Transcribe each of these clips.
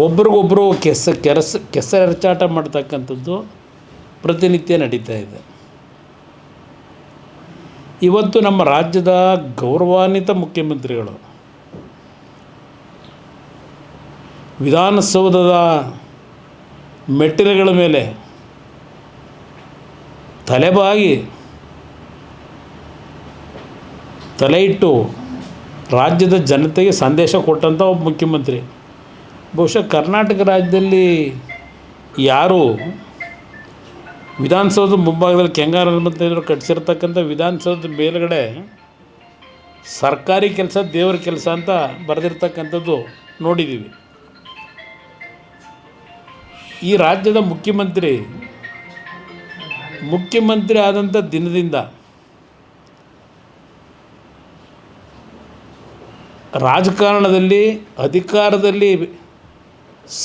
ಒಬ್ರಿಗೊಬ್ಬರು ಕೆಸರೆರಚಾಟ ಮಾಡ್ತಕ್ಕಂಥದ್ದು ಪ್ರತಿನಿತ್ಯ ನಡೀತಾ ಇದೆ. ಇವತ್ತು ನಮ್ಮ ರಾಜ್ಯದ ಗೌರವಾನ್ವಿತ ಮುಖ್ಯಮಂತ್ರಿಗಳು ವಿಧಾನಸೌಧದ ಮೆಟ್ಟಿಲುಗಳ ಮೇಲೆ ತಲೆಬಾಗಿ ತಲೆ ಇಟ್ಟು ರಾಜ್ಯದ ಜನತೆಗೆ ಸಂದೇಶ ಕೊಟ್ಟಂಥ ಒಬ್ಬ ಮುಖ್ಯಮಂತ್ರಿ. ಬಹುಶಃ ಕರ್ನಾಟಕ ರಾಜ್ಯದಲ್ಲಿ ಯಾರು ವಿಧಾನಸೌಧದ ಮುಂಭಾಗದಲ್ಲಿ ಕೆಂಗಾರ ಹನುಮಂತಯ್ಯನವರು ಕಟ್ಟಿಸಿರ್ತಕ್ಕಂಥ ವಿಧಾನಸೌಧದ ಮೇಲುಗಡೆ ಸರ್ಕಾರಿ ಕೆಲಸ ದೇವರ ಕೆಲಸ ಅಂತ ಬರೆದಿರ್ತಕ್ಕಂಥದ್ದು ನೋಡಿದ್ದೀವಿ. ಈ ರಾಜ್ಯದ ಮುಖ್ಯಮಂತ್ರಿ ಆದಂಥ ದಿನದಿಂದ ರಾಜಕಾರಣದಲ್ಲಿ ಅಧಿಕಾರದಲ್ಲಿ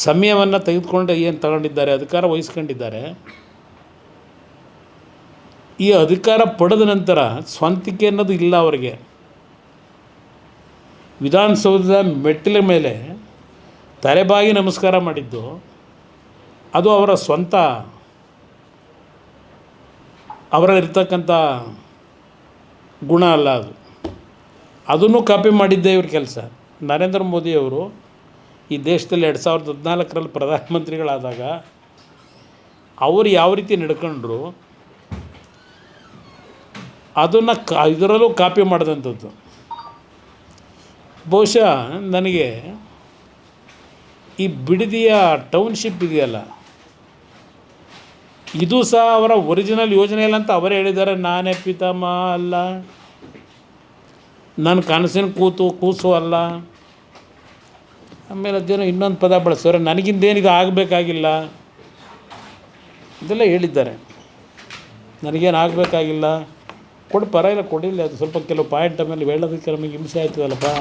ಸಮಯವನ್ನು ತೆಗೆದುಕೊಂಡು ಏನು ತಗೊಂಡಿದ್ದಾರೆ, ಅಧಿಕಾರ ವಹಿಸ್ಕೊಂಡಿದ್ದಾರೆ. ಈ ಅಧಿಕಾರ ಪಡೆದ ನಂತರ ಸ್ವಂತಿಕೆ ಅನ್ನೋದು ಇಲ್ಲ ಅವರಿಗೆ. ವಿಧಾನಸೌಧದ ಮೆಟ್ಟಿಲ ಮೇಲೆ ತಲೆಬಾಗಿ ನಮಸ್ಕಾರ ಮಾಡಿದ್ದು ಅದು ಅವರ ಸ್ವಂತ, ಅವರಲ್ಲಿರ್ತಕ್ಕಂಥ ಗುಣ ಅಲ್ಲ. ಅದನ್ನು ಕಾಪಿ ಮಾಡಿದ್ದೇ ಇವ್ರ ಕೆಲಸ. ನರೇಂದ್ರ ಮೋದಿಯವರು ಈ ದೇಶದಲ್ಲಿ 2014ರಲ್ಲಿ ಪ್ರಧಾನಮಂತ್ರಿಗಳಾದಾಗ ಅವರು ಯಾವ ರೀತಿ ನಡ್ಕೊಂಡ್ರು ಅದನ್ನು ಇದರಲ್ಲೂ ಕಾಪಿ ಮಾಡಿದಂಥದ್ದು. ಬಹುಶಃ ನನಗೆ ಈ ಬಿಡದಿಯ ಟೌನ್ಶಿಪ್ ಇದೆಯಲ್ಲ, ಇದು ಸಹ ಅವರ ಒರಿಜಿನಲ್ ಯೋಜನೆ ಇಲ್ಲ ಅಂತ ಅವರೇ ಹೇಳಿದ್ದಾರೆ. ನಾನೇ ಪಿತಾಮಹ ಅಲ್ಲ, ನನ್ನ ಕನಸಿನ ಕೂಸು ಅಲ್ಲ. ಆಮೇಲೆ ಅದೇನೋ ಇನ್ನೊಂದು ಪದ ಬಳಸೋರೆ, ನನಗಿಂದೇನಿದು ಆಗಬೇಕಾಗಿಲ್ಲ ಇದೆಲ್ಲ ಹೇಳಿದ್ದಾರೆ. ನನಗೇನು ಆಗಬೇಕಾಗಿಲ್ಲ, ಪರವಾಗಿಲ್ಲ ಕೊಡಿಲ್ಲ. ಅದು ಸ್ವಲ್ಪ ಕೆಲವು ಪಾಯಿಂಟ್ ಆಮೇಲೆ ಹೇಳೋದಕ್ಕೆ ನಮಗೆ ಹಿಂಸೆ ಆಯ್ತದಲ್ಲಪ್ಪ.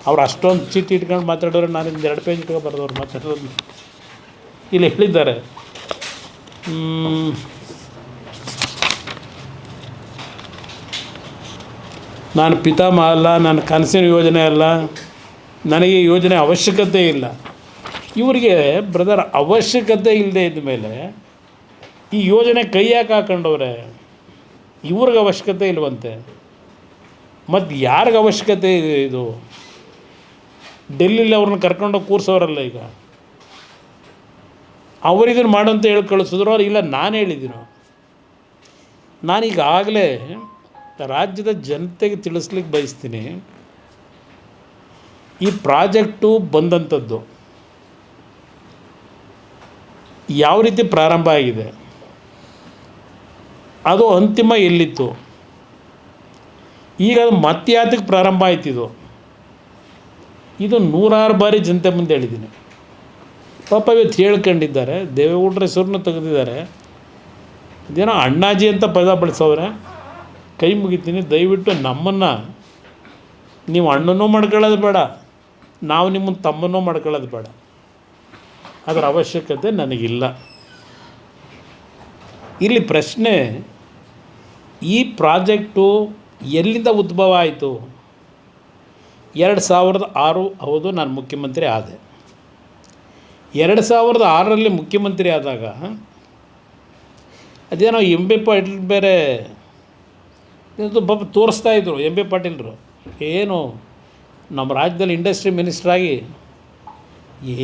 ಅವ್ರು ಅಷ್ಟೊಂದು ಚೀಟಿ ಇಟ್ಕೊಂಡು ಮಾತಾಡೋರು, ನಾನು 2 ಪೇಜ್ ಇಟ್ಕೊಂಡು ಬರೆದವ್ರು ಮಾತಾಡೋದು ಇಲ್ಲಿ ಹೇಳಿದ್ದಾರೆ. ನಾನು ಪಿತಾಮಹ ಅಲ್ಲ, ನನ್ನ ಕನಸಿನ ಯೋಜನೆ ಅಲ್ಲ, ನನಗೆ ಯೋಜನೆ ಅವಶ್ಯಕತೆ ಇಲ್ಲ. ಇವರಿಗೆ ಬ್ರದರ್ ಅವಶ್ಯಕತೆ ಇಲ್ಲದೆ ಇದ್ದ ಮೇಲೆ ಈ ಯೋಜನೆ ಕೈ ಯಾಕೆ ಹಾಕೊಂಡವ್ರೆ? ಇವ್ರಿಗೆ ಅವಶ್ಯಕತೆ ಇಲ್ವಂತೆ, ಮತ್ತು ಯಾರಿಗೆ ಅವಶ್ಯಕತೆ ಇದೆ? ಇದು ಡೆಲ್ಲಿಲಿ ಅವ್ರನ್ನ ಕರ್ಕೊಂಡೋಗಿ ಕೂರಿಸೋರಲ್ಲ. ಈಗ ಅವರಿದನ್ನು ಮಾಡೋಂತ ಹೇಳಿ ಕಳಿಸಿದ್ರು. ಅವ್ರು ಇಲ್ಲ, ನಾನು ಹೇಳಿದ್ದೀನೋ. ನಾನೀಗಾಗಲೇ ರಾಜ್ಯದ ಜನತೆಗೆ ತಿಳಿಸ್ಲಿಕ್ಕೆ ಬಯಸ್ತೀನಿ, ಈ ಪ್ರಾಜೆಕ್ಟು ಬಂದಂಥದ್ದು ಯಾವ ರೀತಿ ಪ್ರಾರಂಭ ಆಗಿದೆ, ಅದು ಅಂತಿಮ ಎಲ್ಲಿತ್ತು, ಈಗ ಅದು ಮತ್ತೆ ಯಾತಕ್ಕೆ ಪ್ರಾರಂಭ ಆಯ್ತಿದು, ಇದು 100 ಬಾರಿ ಜನತೆ ಮುಂದೆ ಹೇಳಿದ್ದೀನಿ. ಪಾಪ ಇವತ್ತು ಹೇಳ್ಕೊಂಡಿದ್ದಾರೆ, ದೇವೇಗೌಡರ ಹೆಸರನ್ನು ತೆಗೆದಿದ್ದಾರೆ. ಅದೇನೋ ಅಣ್ಣಾಜಿ ಅಂತ ಪದ ಬಳಸೋರೆ. ಕೈ ಮುಗಿತೀನಿ, ದಯವಿಟ್ಟು ನಮ್ಮನ್ನು ನೀವು ಅಣ್ಣನೂ ಮಾಡ್ಕೊಳ್ಳೋದು ಬೇಡ, ನಾವು ನಿಮ್ಮನ್ನು ತಮ್ಮನೂ ಮಾಡ್ಕೊಳ್ಳೋದು ಬೇಡ. ಅದರ ಅವಶ್ಯಕತೆ ನನಗಿಲ್ಲ. ಇಲ್ಲಿ ಪ್ರಶ್ನೆ, ಈ ಪ್ರಾಜೆಕ್ಟು ಎಲ್ಲಿಂದ ಉದ್ಭವ ಆಯಿತು? 2006 ಹೌದು, ನಾನು ಮುಖ್ಯಮಂತ್ರಿ ಆದೆ. 2006ರಲ್ಲಿ ಮುಖ್ಯಮಂತ್ರಿ ಆದಾಗ ಅದೇನೋ ಎಂ ಬಿ ಪಾಟೀಲ್ ಬೇರೆ ಪಾಪ ತೋರಿಸ್ತಾಯಿದ್ರು. ಎಂ ಬಿ ಪಾಟೀಲ್ರು ಏನು ನಮ್ಮ ರಾಜ್ಯದಲ್ಲಿ ಇಂಡಸ್ಟ್ರಿ ಮಿನಿಸ್ಟ್ರಾಗಿ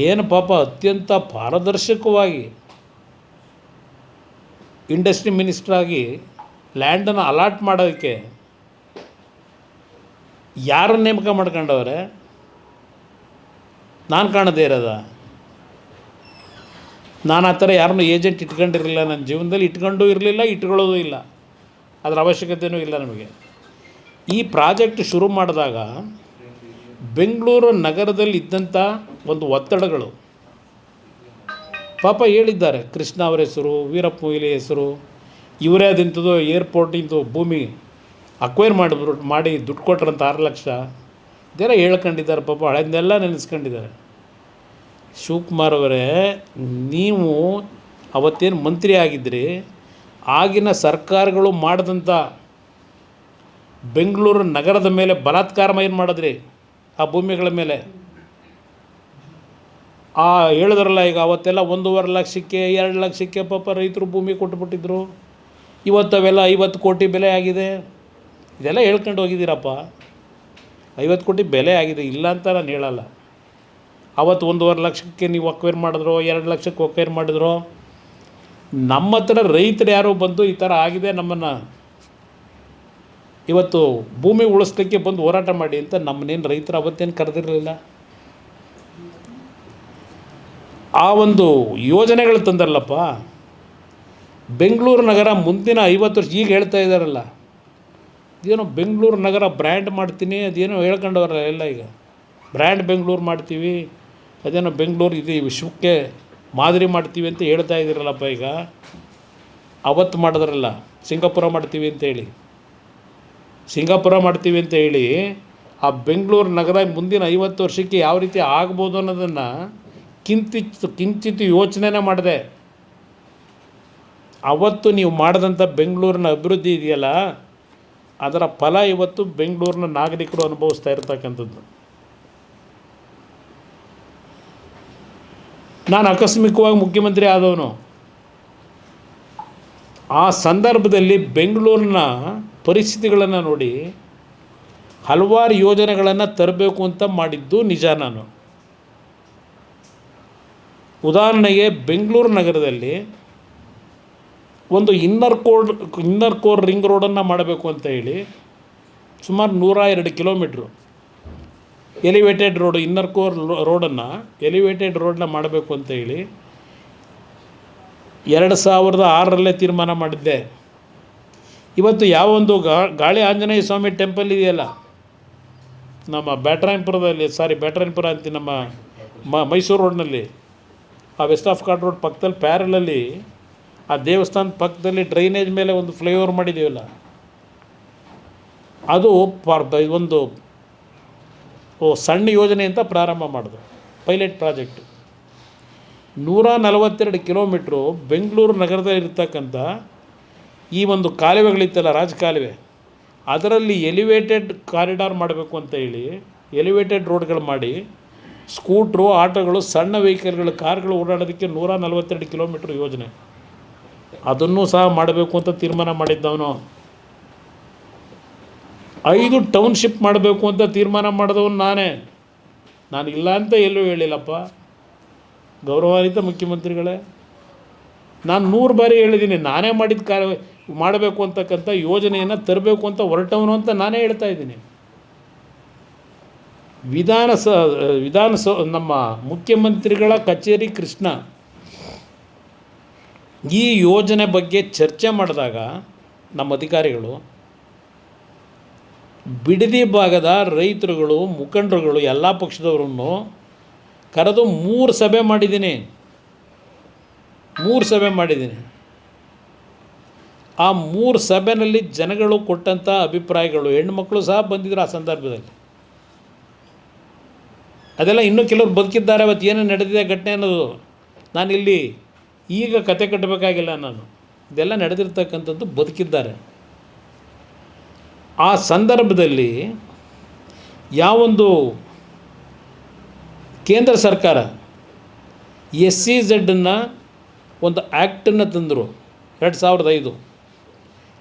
ಏನು ಪಾಪ ಅತ್ಯಂತ ಪಾರದರ್ಶಕವಾಗಿ ಇಂಡಸ್ಟ್ರಿ ಮಿನಿಸ್ಟ್ರಾಗಿ ಲ್ಯಾಂಡನ್ನು ಅಲಾಟ್ ಮಾಡೋದಕ್ಕೆ ಯಾರನ್ನು ನೇಮಕ ಮಾಡ್ಕೊಂಡವ್ರೆ? ನಾನು ಕಾಣದೇ ಇರೋದ? ನಾನು ಆ ಥರ ಯಾರನ್ನೂ ಏಜೆಂಟ್ ಇಟ್ಕೊಂಡಿರಲಿಲ್ಲ ನನ್ನ ಜೀವನದಲ್ಲಿ, ಇಟ್ಕೊಂಡೂ ಇರಲಿಲ್ಲ, ಇಟ್ಕೊಳ್ಳೋದು ಇಲ್ಲ. ಅದರ ಅವಶ್ಯಕತೆಯೂ ಇಲ್ಲ ನಮಗೆ. ಈ ಪ್ರಾಜೆಕ್ಟ್ ಶುರು ಮಾಡಿದಾಗ ಬೆಂಗಳೂರು ನಗರದಲ್ಲಿ ಇದ್ದಂಥ ಒಂದು ಒತ್ತಡಗಳು ಪಾಪ ಹೇಳಿದ್ದಾರೆ. ಕೃಷ್ಣ ಅವರ ಹೆಸರು, ವೀರಪ್ಪ ಮೊಯ್ಲಿ ಹೆಸರು, ಇವರೇ ಅದಿಂಥದ್ದು ಏರ್ಪೋರ್ಟಿಂದು ಭೂಮಿ ಅಕ್ವೈರ್ ಮಾಡಿ ದುಡ್ಡು ಕೊಟ್ರಂತ 6 ಲಕ್ಷ ಇದೆಲ್ಲ ಹೇಳ್ಕೊಂಡಿದ್ದಾರೆ. ಪಾಪ ಹಳೆದೆಲ್ಲ ನೆನೆಸ್ಕೊಂಡಿದ್ದಾರೆ. ಶಿವಕುಮಾರ್ ಅವರೇ, ನೀವು ಅವತ್ತೇನು ಮಂತ್ರಿ ಆಗಿದ್ರಿ, ಆಗಿನ ಸರ್ಕಾರಗಳು ಮಾಡಿದಂಥ ಬೆಂಗಳೂರು ನಗರದ ಮೇಲೆ ಬಲಾತ್ಕಾರ ಏನು ಮಾಡಿದ್ರಿ? ಆ ಭೂಮಿಗಳ ಮೇಲೆ ಹೇಳಿದ್ರಲ್ಲ ಈಗ ಅವತ್ತೆಲ್ಲ 1.5 ಲಕ್ಷಕ್ಕೆ 2 ಲಕ್ಷಕ್ಕೆ ಪಾಪ ರೈತರು ಭೂಮಿ ಕೊಟ್ಟುಬಿಟ್ಟಿದ್ರು. ಇವತ್ತು ಅವೆಲ್ಲ 50 ಕೋಟಿ ಬೆಲೆ ಆಗಿದೆ. ಇದೆಲ್ಲ ಹೇಳ್ಕೊಂಡು ಹೋಗಿದ್ದೀರಪ್ಪ. 50 ಕೋಟಿ ಬೆಲೆ ಆಗಿದೆ, ಇಲ್ಲ ಅಂತ ನಾನು ಹೇಳಲ್ಲ. ಅವತ್ತು 1.5 ಲಕ್ಷಕ್ಕೆ ನೀವು ಅಕ್ವೈರ್ ಮಾಡಿದ್ರು, 2 ಲಕ್ಷಕ್ಕೆ ಅಕ್ವೈರ್ ಮಾಡಿದ್ರು. ನಮ್ಮ ಹತ್ರ ರೈತರು ಯಾರೋ ಬಂದು ಈ ಥರ ಆಗಿದೆ, ನಮ್ಮನ್ನು ಇವತ್ತು ಭೂಮಿ ಉಳಿಸ್ಲಿಕ್ಕೆ ಬಂದು ಹೋರಾಟ ಮಾಡಿ ಅಂತ ನಮ್ಮನ್ನೇನು ರೈತರು ಅವತ್ತೇನು ಕರೆದಿರಲಿಲ್ಲ. ಆ ಒಂದು ಯೋಜನೆಗಳು ತಂದರಲ್ಲಪ್ಪ. ಬೆಂಗಳೂರು ನಗರ ಮುಂದಿನ 50 ವರ್ಷ, ಈಗ ಹೇಳ್ತಾ ಇದ್ದಾರಲ್ಲ, ಇದೇನೋ ಬೆಂಗಳೂರು ನಗರ ಬ್ರ್ಯಾಂಡ್ ಮಾಡ್ತೀನಿ, ಅದೇನೋ ಹೇಳ್ಕೊಂಡವ್ರಲ್ಲ ಎಲ್ಲ. ಈಗ ಬ್ರ್ಯಾಂಡ್ ಬೆಂಗಳೂರು ಮಾಡ್ತೀವಿ, ಅದೇನೋ ಬೆಂಗಳೂರು ಇದು ವಿಶ್ವಕ್ಕೆ ಮಾದರಿ ಮಾಡ್ತೀವಿ ಅಂತ ಹೇಳ್ತಾ ಇದ್ದೀರಲ್ಲಪ್ಪ. ಈಗ ಅವತ್ತು ಮಾಡಿದ್ರಲ್ಲ, ಸಿಂಗಾಪುರ ಮಾಡ್ತೀವಿ ಅಂತೇಳಿ, ಆ ಬೆಂಗಳೂರು ನಗರ ಮುಂದಿನ 50 ವರ್ಷಕ್ಕೆ ಯಾವ ರೀತಿ ಆಗ್ಬೋದು ಅನ್ನೋದನ್ನು ಕಿಂಚಿತ್ ಯೋಚನೆನೇ ಮಾಡಿದೆ. ಅವತ್ತು ನೀವು ಮಾಡಿದಂಥ ಬೆಂಗಳೂರಿನ ಅಭಿವೃದ್ಧಿ ಇದೆಯಲ್ಲ, ಅದರ ಫಲ ಇವತ್ತು ಬೆಂಗಳೂರಿನ ನಾಗರಿಕರು ಅನುಭವಿಸ್ತಾ ಇರ್ತಕ್ಕಂಥದ್ದು. ನಾನು ಆಕಸ್ಮಿಕವಾಗಿ ಮುಖ್ಯಮಂತ್ರಿ ಆದವನು. ಆ ಸಂದರ್ಭದಲ್ಲಿ ಬೆಂಗಳೂರಿನ ಪರಿಸ್ಥಿತಿಗಳನ್ನು ನೋಡಿ ಹಲವಾರು ಯೋಜನೆಗಳನ್ನು ತರಬೇಕು ಅಂತ ಮಾಡಿದ್ದು ನಿಜ. ನಾನು ಉದಾಹರಣೆಗೆ ಬೆಂಗಳೂರು ನಗರದಲ್ಲಿ ಒಂದು ಇನ್ನರ್ ಕೋರ್ ರಿಂಗ್ ರೋಡನ್ನು ಮಾಡಬೇಕು ಅಂತ ಹೇಳಿ ಸುಮಾರು 102 kilometre elevated road, inner core elevated ರೋಡನ್ನ ಮಾಡಬೇಕು ಅಂತ ಹೇಳಿ 2006ರಲ್ಲೇ ತೀರ್ಮಾನ ಮಾಡಿದ್ದೆ. ಇವತ್ತು ಯಾವೊಂದು ಗಾಳಿ ಆಂಜನೇಯ ಸ್ವಾಮಿ ಟೆಂಪಲ್ ಇದೆಯಲ್ಲ ನಮ್ಮ ಬ್ಯಾಟರಾಯನಪುರ ಅಂತೀವಿ, ನಮ್ಮ ಮೈಸೂರು ರೋಡ್ನಲ್ಲಿ, ಆ ವೆಸ್ಟ್ ಆಫ್ ಕಾರ್ಡ್ ರೋಡ್ ಪಕ್ಕದಲ್ಲಿ ಪ್ಯಾರಲಲ್ಲಿ ಆ ದೇವಸ್ಥಾನದ ಪಕ್ಕದಲ್ಲಿ ಡ್ರೈನೇಜ್ ಮೇಲೆ ಒಂದು ಫ್ಲೈಓವರ್ ಮಾಡಿದ್ದೀವಲ್ಲ, ಅದು ಒಂದು ಸಣ್ಣ ಯೋಜನೆ ಅಂತ ಪ್ರಾರಂಭ ಮಾಡಿದ್ರು, ಪೈಲಟ್ ಪ್ರಾಜೆಕ್ಟ್. 142 ಕಿಲೋಮೀಟ್ರು ಬೆಂಗಳೂರು ನಗರದಲ್ಲಿರ್ತಕ್ಕಂಥ ಈ ಒಂದು ಕಾಲುವೆಗಳಿತ್ತಲ್ಲ, ರಾಜಕಾಲುವೆ, ಅದರಲ್ಲಿ ಎಲಿವೇಟೆಡ್ ಕಾರಿಡಾರ್ ಮಾಡಬೇಕು ಅಂತ ಹೇಳಿ ಎಲಿವೇಟೆಡ್ ರೋಡ್ಗಳು ಮಾಡಿ ಸ್ಕೂಟ್ರು, ಆಟೋಗಳು, ಸಣ್ಣ ವೆಹಿಕಲ್ಗಳು, ಕಾರ್ಗಳು ಓಡಾಡೋದಕ್ಕೆ 142 ಕಿಲೋಮೀಟ್ರ್ ಯೋಜನೆ, ಅದನ್ನು ಸಹ ಮಾಡಬೇಕು ಅಂತ ತೀರ್ಮಾನ ಮಾಡಿದ್ದವನು. 5 ಟೌನ್ಶಿಪ್ ಮಾಡಬೇಕು ಅಂತ ತೀರ್ಮಾನ ಮಾಡಿದವನು ನಾನೇ. ನಾನು ಇಲ್ಲ ಅಂತ ಎಲ್ಲೂ ಹೇಳಿಲ್ಲಪ್ಪ, ಗೌರವಾನ್ವಿತ ಮುಖ್ಯಮಂತ್ರಿಗಳೇ. ನಾನು 100 ಬಾರಿ ಹೇಳಿದ್ದೀನಿ, ನಾನೇ ಮಾಡಿದ ಮಾಡಬೇಕು ಅಂತಕ್ಕಂಥ ಯೋಜನೆಯನ್ನು ತರಬೇಕು ಅಂತ ಹೊರಟವನು ಅಂತ ನಾನೇ ಹೇಳ್ತಾ ಇದ್ದೀನಿ. ನಮ್ಮ ಮುಖ್ಯಮಂತ್ರಿಗಳ ಕಚೇರಿ ಕೃಷ್ಣ ಈ ಯೋಜನೆ ಬಗ್ಗೆ ಚರ್ಚೆ ಮಾಡಿದಾಗ ನಮ್ಮ ಅಧಿಕಾರಿಗಳು ಬಿಡದಿ ಭಾಗದ ರೈತರುಗಳು, ಮುಖಂಡರುಗಳು, ಎಲ್ಲ ಪಕ್ಷದವರನ್ನು ಕರೆದು 3 ಸಭೆ ಮಾಡಿದ್ದೀನಿ. ಆ 3 ಸಭೆಯಲ್ಲಿ ಜನಗಳು ಕೊಟ್ಟಂಥ ಅಭಿಪ್ರಾಯಗಳು, ಹೆಣ್ಣುಮಕ್ಕಳು ಸಹ ಬಂದಿದ್ದರು ಆ ಸಂದರ್ಭದಲ್ಲಿ. ಅದೆಲ್ಲ ಇನ್ನೂ ಕೆಲವರು ಬದುಕಿದ್ದಾರೆ. ಅವತ್ತು ಏನು ನಡೆದಿದೆ ಘಟನೆ ಅನ್ನೋದು ನಾನಿಲ್ಲಿ ಈಗ ಕತೆ ಕಟ್ಟಬೇಕಾಗಿಲ್ಲ. ಇದೆಲ್ಲ ನಡೆದಿರ್ತಕ್ಕಂಥದ್ದು, ಬದುಕಿದ್ದಾರೆ. ಆ ಸಂದರ್ಭದಲ್ಲಿ ಯಾವೊಂದು ಕೇಂದ್ರ ಸರ್ಕಾರ SEZ ಒಂದು ಆ್ಯಕ್ಟನ್ನು ತಂದರು 2005.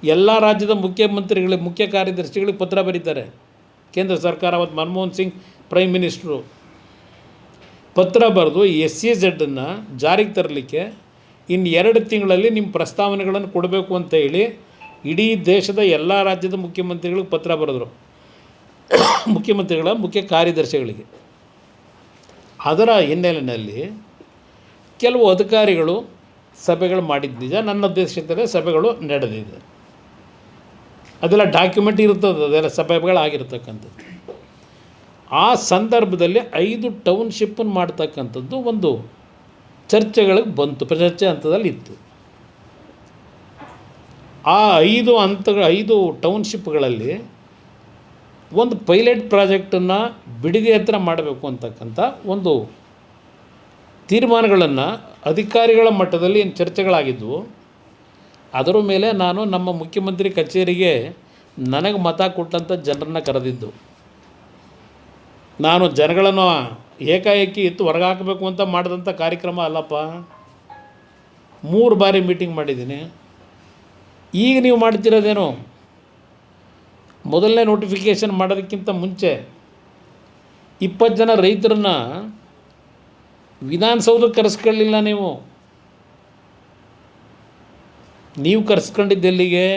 ಎಲ್ಲ ರಾಜ್ಯದ ಮುಖ್ಯ ಕಾರ್ಯದರ್ಶಿಗಳಿಗೆ ಪತ್ರ ಬರೀತಾರೆ ಕೇಂದ್ರ ಸರ್ಕಾರ. ಅವತ್ತು ಮನಮೋಹನ್ ಸಿಂಗ್ ಪ್ರೈಮ್ ಮಿನಿಸ್ಟ್ರು ಪತ್ರ ಬರೆದು SEZ ಜಾರಿಗೆ ತರಲಿಕ್ಕೆ ಇನ್ನು 2 ತಿಂಗಳಲ್ಲಿ ನಿಮ್ಮ ಪ್ರಸ್ತಾವನೆಗಳನ್ನು ಕೊಡಬೇಕು ಅಂತ ಹೇಳಿ ಇಡೀ ದೇಶದ ಎಲ್ಲ ರಾಜ್ಯದ ಮುಖ್ಯಮಂತ್ರಿಗಳಿಗೆ ಪತ್ರ ಬರೆದರು, ಮುಖ್ಯಮಂತ್ರಿಗಳ ಮುಖ್ಯ ಕಾರ್ಯದರ್ಶಿಗಳಿಗೆ. ಅದರ ಹಿನ್ನೆಲೆಯಲ್ಲಿ ಕೆಲವು ಅಧಿಕಾರಿಗಳು ಸಭೆಗಳು ಮಾಡಿದ್ದು ನಿಜ, ನನ್ನ ಅಧ್ಯಕ್ಷತೆಯಲ್ಲಿ ಸಭೆಗಳು ನಡೆದಿದೆ. ಅದೆಲ್ಲ ಡಾಕ್ಯುಮೆಂಟ್ ಇರ್ತದೆ, ಅದೆಲ್ಲ ಸಭೆಗಳಾಗಿರ್ತಕ್ಕಂಥದ್ದು. ಆ ಸಂದರ್ಭದಲ್ಲಿ 5 ಟೌನ್ಶಿಪ್ಪನ್ನು ಮಾಡ್ತಕ್ಕಂಥದ್ದು ಒಂದು ಚರ್ಚೆಗಳಿಗೆ ಬಂತು, ಚರ್ಚೆ ಹಂತದಲ್ಲಿ ಇತ್ತು. ಆ 5 ಟೌನ್ಶಿಪ್ಗಳಲ್ಲಿ ಒಂದು ಪೈಲಟ್ ಪ್ರಾಜೆಕ್ಟನ್ನು ಬಿಡದಿ ಹತ್ರ ಮಾಡಬೇಕು ಅಂತಕ್ಕಂಥ ಒಂದು ತೀರ್ಮಾನಗಳನ್ನು ಅಧಿಕಾರಿಗಳ ಮಟ್ಟದಲ್ಲಿ ಏನು ಚರ್ಚೆಗಳಾಗಿದ್ದವು, ಅದರ ಮೇಲೆ ನಾನು ನಮ್ಮ ಮುಖ್ಯಮಂತ್ರಿ ಕಚೇರಿಗೆ ನನಗೆ ಮತ ಕೊಟ್ಟಂಥ ಜನರನ್ನು ಕರೆದಿದ್ದು. ನಾನು ಜನಗಳನ್ನು ಏಕಾಏಕಿ ಎತ್ತು ಹೊರಗೆ ಹಾಕಬೇಕು ಅಂತ ಮಾಡಿದಂಥ ಕಾರ್ಯಕ್ರಮ ಅಲ್ಲಪ್ಪ. 3 ಬಾರಿ ಮೀಟಿಂಗ್ ಮಾಡಿದ್ದೀನಿ. ಈಗ ನೀವು ಮಾಡ್ತಿರೋದೇನು, ಮೊದಲನೇ ನೋಟಿಫಿಕೇಷನ್ ಮಾಡೋದಕ್ಕಿಂತ ಮುಂಚೆ 20 ಜನ ರೈತರನ್ನ ವಿಧಾನಸೌಧಕ್ಕೆ ಕರೆಸ್ಕೊಳ್ಳಿಲ್ಲ. ನೀವು ಕರೆಸ್ಕೊಂಡಿದ್ದೆಲ್ಲಿಗೆ?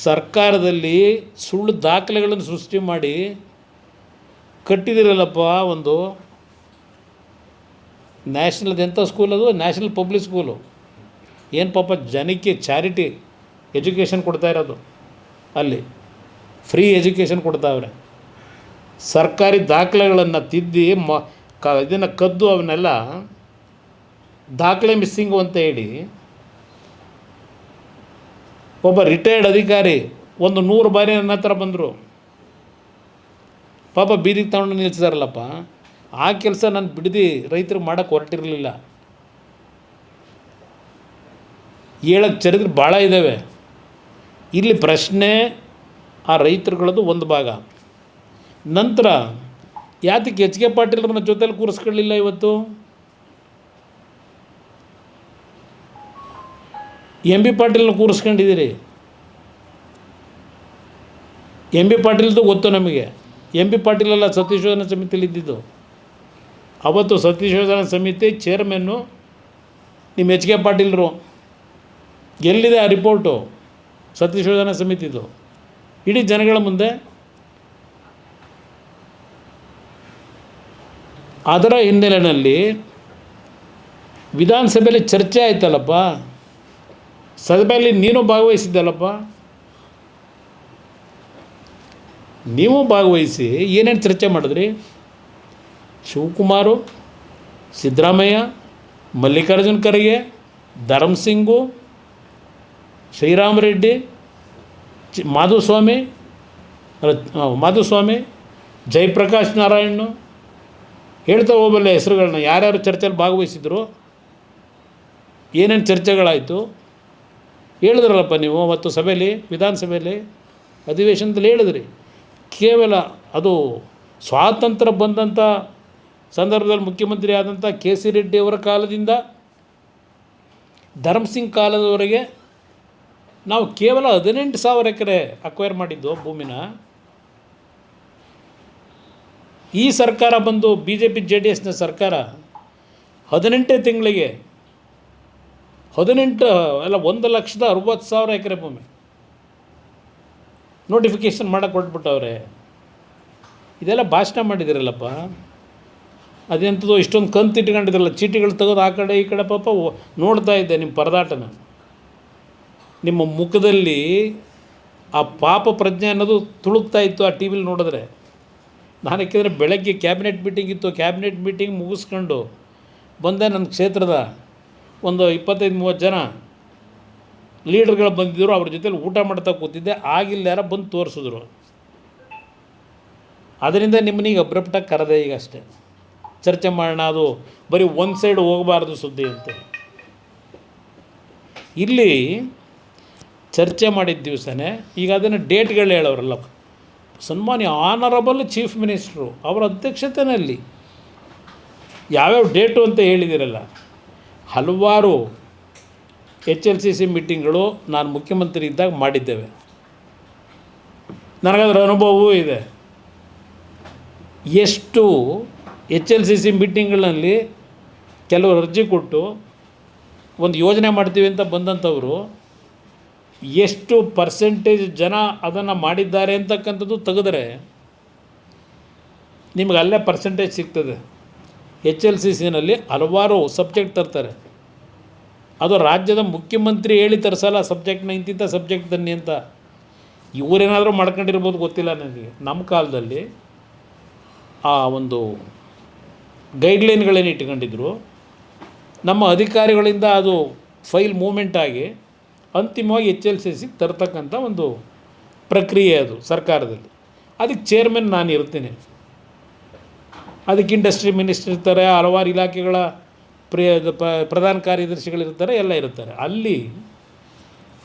ಸರ್ಕಾರದಲ್ಲಿ ಸುಳ್ಳು ದಾಖಲೆಗಳನ್ನು ಸೃಷ್ಟಿ ಮಾಡಿ ಕಟ್ಟಿದಿರಲ್ಲಪ್ಪ. ಒಂದು ನ್ಯಾಷನಲ್ ಎಂಥ ಸ್ಕೂಲ್ ಅದು, ನ್ಯಾಷನಲ್ ಪಬ್ಲಿಕ್ ಸ್ಕೂಲು. ಏನು ಪಾಪ ಜನಕ್ಕೆ ಚಾರಿಟಿ ಎಜುಕೇಷನ್ ಕೊಡ್ತಾ ಇರೋದು, ಅಲ್ಲಿ ಫ್ರೀ ಎಜುಕೇಷನ್ ಕೊಡ್ತಾವ್ರೆ. ಸರ್ಕಾರಿ ದಾಖಲೆಗಳನ್ನು ತಿದ್ದಿ ಇದನ್ನು ಕದ್ದು ಅವನ್ನೆಲ್ಲ ದಾಖಲೆ ಮಿಸ್ಸಿಂಗು ಅಂತ ಹೇಳಿ ಒಬ್ಬ ರಿಟೈರ್ಡ್ ಅಧಿಕಾರಿ 100 ಬಾರಿ ನನ್ನ ಹತ್ರ ಬಂದರು. ಪಾಪ ಬೀದಿಗೆ ತಗೊಂಡು ನಿಲ್ಲಿಸಿದಾರಲ್ಲಪ್ಪ. ಆ ಕೆಲಸ ನಾನು ಬಿಡದಿ ರೈತರಿಗೆ ಮಾಡೋಕ್ಕೆ ಹೊರಟಿರಲಿಲ್ಲ. ಹೇಳಕ್ಕೆ ಚರಿತ್ರೆ ಭಾಳ ಇದ್ದಾವೆ. ಇಲ್ಲಿ ಪ್ರಶ್ನೆ ಆ ರೈತರುಗಳದ್ದು ಒಂದು ಭಾಗ. ನಂತರ ಯಾತಕ್ಕೆ ಎಚ್ ಕೆ ಪಾಟೀಲ್ರನ್ನ ಜೊತೆಲಿ ಕೂರಿಸ್ಕೊಳ್ಳಿಲ್ಲ? ಇವತ್ತು ಎಂ ಬಿ ಪಾಟೀಲ್ನ ಕೂರಿಸ್ಕೊಂಡಿದ್ದೀರಿ. ಎಂ ಬಿ ಪಾಟೀಲ್ದು ಗೊತ್ತು ನಮಗೆ. ಎಂ ಬಿ ಪಾಟೀಲೆಲ್ಲ ಸತ್ಯಶೋಧನಾ ಸಮಿತಿಯಲ್ಲಿ ಇದ್ದಿದ್ದು. ಅವತ್ತು ಸತ್ಯಶೋಧನಾ ಸಮಿತಿ ಚೇರ್ಮನ್ನು ನಿಮ್ಮ ಎಚ್ ಕೆ ಪಾಟೀಲ್ರು. ಎಲ್ಲಿದೆ ಆ ರಿಪೋರ್ಟು ಸತ್ಯಶೋಧನಾ ಸಮಿತಿದು? ಇಡೀ ಜನಗಳ ಮುಂದೆ. ಅದರ ಹಿನ್ನೆಲೆಯಲ್ಲಿ ವಿಧಾನಸಭೆಯಲ್ಲಿ ಚರ್ಚೆ ಆಯ್ತಲ್ಲಪ್ಪ. ಸಭೆಯಲ್ಲಿ ನೀನು ಭಾಗವಹಿಸಿದ್ದಲ್ಲಪ್ಪ. ನೀವು ಭಾಗವಹಿಸಿ ಏನೇನು ಚರ್ಚೆ ಮಾಡಿದ್ರಿ? ಶಿವಕುಮಾರು, ಸಿದ್ದರಾಮಯ್ಯ, ಮಲ್ಲಿಕಾರ್ಜುನ ಖರ್ಗೆ, ಧರ್ಮಸಿಂಗು, ಶ್ರೀರಾಮರೆಡ್ಡಿ, ಮಾಧುಸ್ವಾಮಿ, ಜಯಪ್ರಕಾಶ್ ನಾರಾಯಣ್, ಹೇಳ್ತಾ ಹೋಗಬಲ್ಲ ಹೆಸರುಗಳನ್ನ. ಯಾರ್ಯಾರು ಚರ್ಚೆಯಲ್ಲಿ ಭಾಗವಹಿಸಿದ್ರು, ಏನೇನು ಚರ್ಚೆಗಳಾಯಿತು ಹೇಳಿದ್ರಲ್ಲಪ್ಪ ನೀವು ಅವತ್ತು ಸಭೆಯಲ್ಲಿ, ವಿಧಾನಸಭೆಯಲ್ಲಿ ಅಧಿವೇಶನದಲ್ಲಿ ಹೇಳಿದ್ರಿ. ಕೇವಲ ಅದು ಸ್ವಾತಂತ್ರ್ಯ ಬಂದಂಥ ಸಂದರ್ಭದಲ್ಲಿ ಮುಖ್ಯಮಂತ್ರಿ ಆದಂಥ ಕೆ ಸಿ ರೆಡ್ಡಿ ಅವರ ಕಾಲದಿಂದ ಧರ್ಮಸಿಂಗ್ ಕಾಲದವರೆಗೆ ನಾವು ಕೇವಲ 18,000 ಎಕರೆ ಅಕ್ವೈರ್ ಮಾಡಿದ್ದು ಭೂಮಿನ. ಈ ಸರ್ಕಾರ ಬಂದು BJP JDSನ ಸರ್ಕಾರ 18 ತಿಂಗಳಿಗೆ 1,60,000 ಎಕರೆ ಭೂಮಿ ನೋಟಿಫಿಕೇಷನ್ ಮಾಡೋಕ್ಕೆ ಕೊಟ್ಬಿಟ್ಟವ್ರೆ. ಇದೆಲ್ಲ ಭಾಷಣ ಮಾಡಿದಿರಲ್ಲಪ್ಪ. ಅದೆಂಥದ್ದು ಇಷ್ಟೊಂದು ಕಂತು ಇಟ್ಕೊಂಡಿದ್ರಲ್ಲ, ಚೀಟಿಗಳು ತೆಗೆದು ಆ ಕಡೆ ಈ ಕಡೆ. ಪಾಪ ನೋಡ್ತಾ ಇದ್ದೆ ನಿಮ್ಮ ಪರದಾಟನ. ನಿಮ್ಮ ಮುಖದಲ್ಲಿ ಆ ಪಾಪ ಪ್ರಜ್ಞೆ ಅನ್ನೋದು ತುಳುಕ್ತಾ ಇತ್ತು ಆ ಟಿ ವಿಲಿ ನೋಡಿದ್ರೆ. ನಾನು ಯಾಕೆಂದರೆ ಬೆಳಗ್ಗೆ ಕ್ಯಾಬಿನೆಟ್ ಮೀಟಿಂಗ್ ಇತ್ತು. ಕ್ಯಾಬಿನೆಟ್ ಮೀಟಿಂಗ್ ಮುಗಿಸ್ಕೊಂಡು ಬಂದೆ. ನನ್ನ ಕ್ಷೇತ್ರದ ಒಂದು 25-30 ಜನ ಲೀಡರ್ಗಳು ಬಂದಿದ್ದರು. ಅವ್ರ ಜೊತೆಲಿ ಊಟ ಮಾಡ್ತಾ ಕೂತಿದ್ದೆ. ಆಗಿಲ್ಲ ಯಾರೋ ಬಂದು ತೋರಿಸಿದ್ರು. ಅದರಿಂದ ನಿಮ್ಮನ್ನೀಗ ಅಬ್ರಪ್ಟಾಗಿ ಕರೆದೆ ಈಗ ಅಷ್ಟೇ. ಚರ್ಚೆ ಮಾಡೋಣ, ಅದು ಬರೀ ಒಂದು ಸೈಡ್ ಹೋಗಬಾರ್ದು ಸುದ್ದಿ ಅಂತ. ಇಲ್ಲಿ ಚರ್ಚೆ ಮಾಡಿದ ದಿವಸನೇ ಈಗ ಅದನ್ನು ಡೇಟ್ಗಳು ಹೇಳೋರಲ್ಲ. ಸನ್ಮಾನ್ಯ ಆನರಬಲ್ ಚೀಫ್ ಮಿನಿಸ್ಟ್ರು ಅವರ ಅಧ್ಯಕ್ಷತೆಯಲ್ಲಿ ಯಾವ್ಯಾವ ಡೇಟು ಅಂತ ಹೇಳಿದಿರಲ್ಲ. ಹಲವಾರು HLCC ಮೀಟಿಂಗ್ಗಳು ನಾನು ಮುಖ್ಯಮಂತ್ರಿ ಇದ್ದಾಗ ಮಾಡಿದ್ದೇವೆ. ನನಗದರ ಅನುಭವವೂ ಇದೆ. ಎಷ್ಟು HLCC ಮೀಟಿಂಗ್ಗಳಲ್ಲಿ ಕೆಲವರು ಅರ್ಜಿ ಕೊಟ್ಟು ಒಂದು ಯೋಜನೆ ಮಾಡ್ತೀವಿ ಅಂತ ಬಂದಂಥವರು ಎಷ್ಟು ಪರ್ಸೆಂಟೇಜ್ ಜನ ಅದನ್ನು ಮಾಡಿದ್ದಾರೆ ಅಂತಕ್ಕಂಥದ್ದು ತೆಗೆದರೆ ನಿಮಗೆ ಅಲ್ಲೇ ಪರ್ಸೆಂಟೇಜ್ ಸಿಗ್ತದೆ. HLCCನಲ್ಲಿ ಹಲವಾರು ಸಬ್ಜೆಕ್ಟ್ ತರ್ತಾರೆ. ಅದು ರಾಜ್ಯದ ಮುಖ್ಯಮಂತ್ರಿ ಹೇಳಿ ತರಿಸಲ್ಲ ಸಬ್ಜೆಕ್ಟ್ನ, ಇಂತಿಂಥ ಸಬ್ಜೆಕ್ಟ್ ತನ್ನಿ ಅಂತ. ಇವರೇನಾದರೂ ಮಾಡ್ಕೊಂಡಿರ್ಬೋದು ಗೊತ್ತಿಲ್ಲ ನನಗೆ. ನಮ್ಮ ಕಾಲದಲ್ಲಿ ಆ ಒಂದು ಗೈಡ್ಲೈನ್ಗಳೇನು ಇಟ್ಕೊಂಡಿದ್ರು, ನಮ್ಮ ಅಧಿಕಾರಿಗಳಿಂದ ಅದು ಫೈಲ್ ಮೂವ್ಮೆಂಟ್ ಆಗಿ ಅಂತಿಮವಾಗಿ HLCCಗೆ ತರ್ತಕ್ಕಂಥ ಒಂದು ಪ್ರಕ್ರಿಯೆ ಅದು ಸರ್ಕಾರದಲ್ಲಿ. ಅದಕ್ಕೆ ಚೇರ್ಮನ್ ನಾನು ಇರ್ತೀನಿ. ಅದಕ್ಕೆ ಇಂಡಸ್ಟ್ರಿ ಮಿನಿಸ್ಟರ್ ಇರ್ತಾರೆ, ಹಲವಾರು ಇಲಾಖೆಗಳ ಪ್ರಧಾನ ಕಾರ್ಯದರ್ಶಿಗಳಿರ್ತಾರೆ, ಎಲ್ಲ ಇರ್ತಾರೆ. ಅಲ್ಲಿ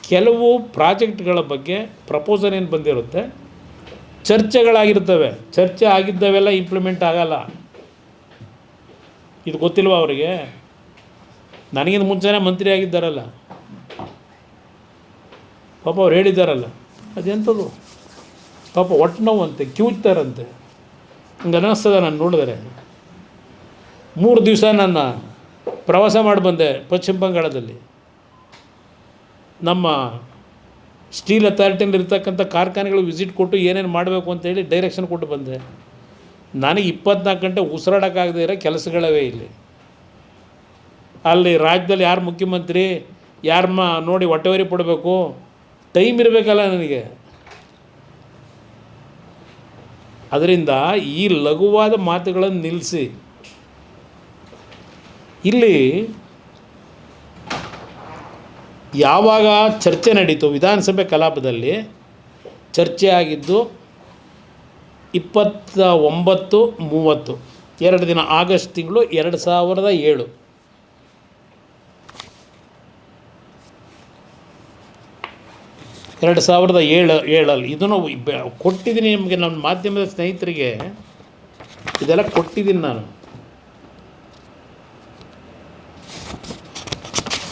ಕೆಲವು ಪ್ರಾಜೆಕ್ಟ್ಗಳ ಬಗ್ಗೆ ಪ್ರಪೋಸಲ್ ಏನು ಬಂದಿರುತ್ತೆ, ಚರ್ಚೆಗಳಾಗಿರ್ತವೆ, ಚರ್ಚೆ ಆಗಿದ್ದವೆಲ್ಲ ಇಂಪ್ಲಿಮೆಂಟ್ ಆಗಲ್ಲ. ಇದು ಗೊತ್ತಿಲ್ವ ಅವರಿಗೆ? ನನಗಿಂತ ಮುಂಚೆನೇ ಮಂತ್ರಿ ಆಗಿದ್ದಾರಲ್ಲ, ಪಾಪ ಅವ್ರು ಹೇಳಿದ್ದಾರಲ್ಲ, ಅದೆಂಥದ್ದು ಪಾಪ ಹೊಟ್ಟೆ ನೋವಂತೆ, ಕಿವುಚ್ತಾರಂತೆ. ಹಂಗೆ ಅನ್ನಿಸ್ತದೆ ನಾನು ನೋಡಿದ್ರೆ. 3 ದಿವಸ ನಾನು ಪ್ರವಾಸ ಮಾಡಿ ಬಂದೆ ಪಶ್ಚಿಮ ಬಂಗಾಳದಲ್ಲಿ. ನಮ್ಮ ಸ್ಟೀಲ್ ಅಥಾರಿಟಿಯಲ್ಲಿ ಇರ್ತಕ್ಕಂಥ ಕಾರ್ಖಾನೆಗಳು ವಿಸಿಟ್ ಕೊಟ್ಟು ಏನೇನು ಮಾಡಬೇಕು ಅಂತೇಳಿ ಡೈರೆಕ್ಷನ್ ಕೊಟ್ಟು ಬಂದೆ. ನನಗೆ 24 ಗಂಟೆ ಉಸಿರಾಡೋಕ್ಕಾಗದೇ ಇರೋ ಕೆಲಸಗಳವೇ ಇಲ್ಲಿ. ಅಲ್ಲಿ ರಾಜ್ಯದಲ್ಲಿ ಯಾರು ಮುಖ್ಯಮಂತ್ರಿ, ಯಾರಮ್ಮ ನೋಡಿ ಹೊಟ್ಟೆವರಿ ಪಡಬೇಕು, ಟೈಮ್ ಇರಬೇಕಲ್ಲ ನನಗೆ. ಅದರಿಂದ ಈ ಲಘುವಾದ ಮಾತುಗಳನ್ನು ನಿಲ್ಲಿಸಿ, ಇಲ್ಲಿ ಯಾವಾಗ ಚರ್ಚೆ ನಡೀತು ವಿಧಾನಸಭೆ ಕಲಾಪದಲ್ಲಿ, ಚರ್ಚೆ ಆಗಿದ್ದು 29-30 2 ದಿನ, ಆಗಸ್ಟ್ ತಿಂಗಳು 2007. ಇದನ್ನು ಕೊಟ್ಟಿದ್ದೀನಿ ನಿಮಗೆ, ನನ್ನ ಮಾಧ್ಯಮದ ಸ್ನೇಹಿತರಿಗೆ ಇದೆಲ್ಲ ಕೊಟ್ಟಿದ್ದೀನಿ ನಾನು.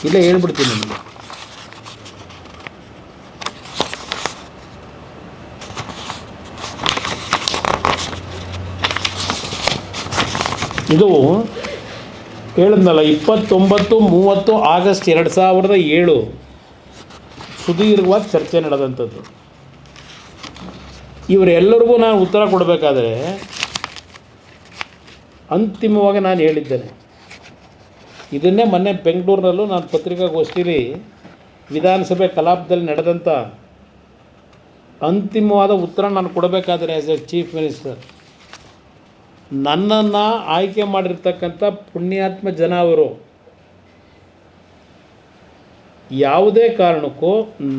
ಇಲ್ಲೇ ಹೇಳ್ಬಿಡ್ತೀನಿ ನಿಮಗೆ. ಇದು ಹೇಳಿದ್ನಲ್ಲ, 29-30 ಆಗಸ್ಟ್ 2007 ಸುದೀರ್ಘವಾದ ಚರ್ಚೆ ನಡೆದಂಥದ್ದು. ಇವರೆಲ್ಲರಿಗೂ ನಾನು ಉತ್ತರ ಕೊಡಬೇಕಾದ್ರೆ ಅಂತಿಮವಾಗಿ ನಾನು ಹೇಳಿದ್ದೇನೆ. ಇದನ್ನೇ ಮೊನ್ನೆ ಬೆಂಗಳೂರಿನಲ್ಲೂ ನಾನು ಪತ್ರಿಕಾಗೋಷ್ಠಿಯಲ್ಲಿ ವಿಧಾನಸಭೆ ಕಲಾಪದಲ್ಲಿ ನಡೆದಂಥ ಅಂತಿಮವಾದ ಉತ್ತರ ನಾನು ಕೊಡಬೇಕಾದ್ರೆ ಆ್ಯಸ್ ಎ ಚೀಫ್ ಮಿನಿಸ್ಟರ್, ನನ್ನನ್ನು ಆಯ್ಕೆ ಮಾಡಿರ್ತಕ್ಕಂಥ ಪುಣ್ಯಾತ್ಮ ಜನ ಅವರು ಯಾವುದೇ ಕಾರಣಕ್ಕೂ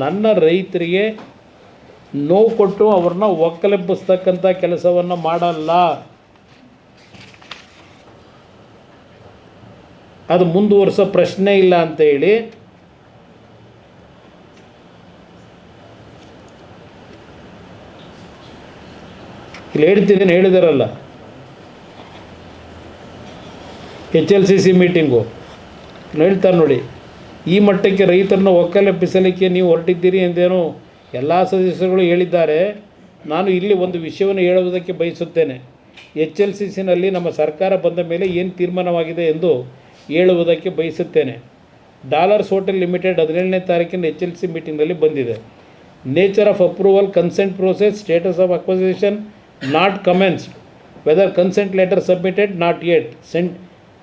ನನ್ನ ರೈತರಿಗೆ ನೋವು ಕೊಟ್ಟು ಅವ್ರನ್ನ ಒಕ್ಕಲೆಬ್ಬಿಸ್ತಕ್ಕಂಥ ಕೆಲಸವನ್ನು ಮಾಡಲ್ಲ. ಅದು ಮುಂದುವರಿಸೋ ಪ್ರಶ್ನೆ ಇಲ್ಲ ಅಂತೇಳಿ ಇಲ್ಲಿ ಹೇಳ್ತಿದ್ದೀನಿ. ಹೇಳಿದಾರಲ್ಲ HLCC ಮೀಟಿಂಗು ಹೇಳ್ತಾರೆ ನೋಡಿ, ಈ ಮಟ್ಟಕ್ಕೆ ರೈತರನ್ನು ಒಕ್ಕಲೆಬ್ಬಿಸಲಿಕ್ಕೆ ನೀವು ಹೊರಟಿದ್ದೀರಿ ಎಂದೇನೋ ಎಲ್ಲ ಸದಸ್ಯರುಗಳು ಹೇಳಿದ್ದಾರೆ. ನಾನು ಇಲ್ಲಿ ಒಂದು ವಿಷಯವನ್ನು ಹೇಳುವುದಕ್ಕೆ ಬಯಸುತ್ತೇನೆ. HLCCನಲ್ಲಿ ನಮ್ಮ ಸರ್ಕಾರ ಬಂದ ಮೇಲೆ ಏನು ತೀರ್ಮಾನವಾಗಿದೆ ಎಂದು ಹೇಳುವುದಕ್ಕೆ ಬಯಸುತ್ತೇನೆ. ಡಾಲರ್ಸ್ ಹೋಟೆಲ್ ಲಿಮಿಟೆಡ್ 17ನೇ ತಾರೀಕಿನ HLC ಮೀಟಿಂಗ್ನಲ್ಲಿ ಬಂದಿದೆ. Nature of approval, consent process, status of acquisition not commenced, whether consent letter submitted not yet,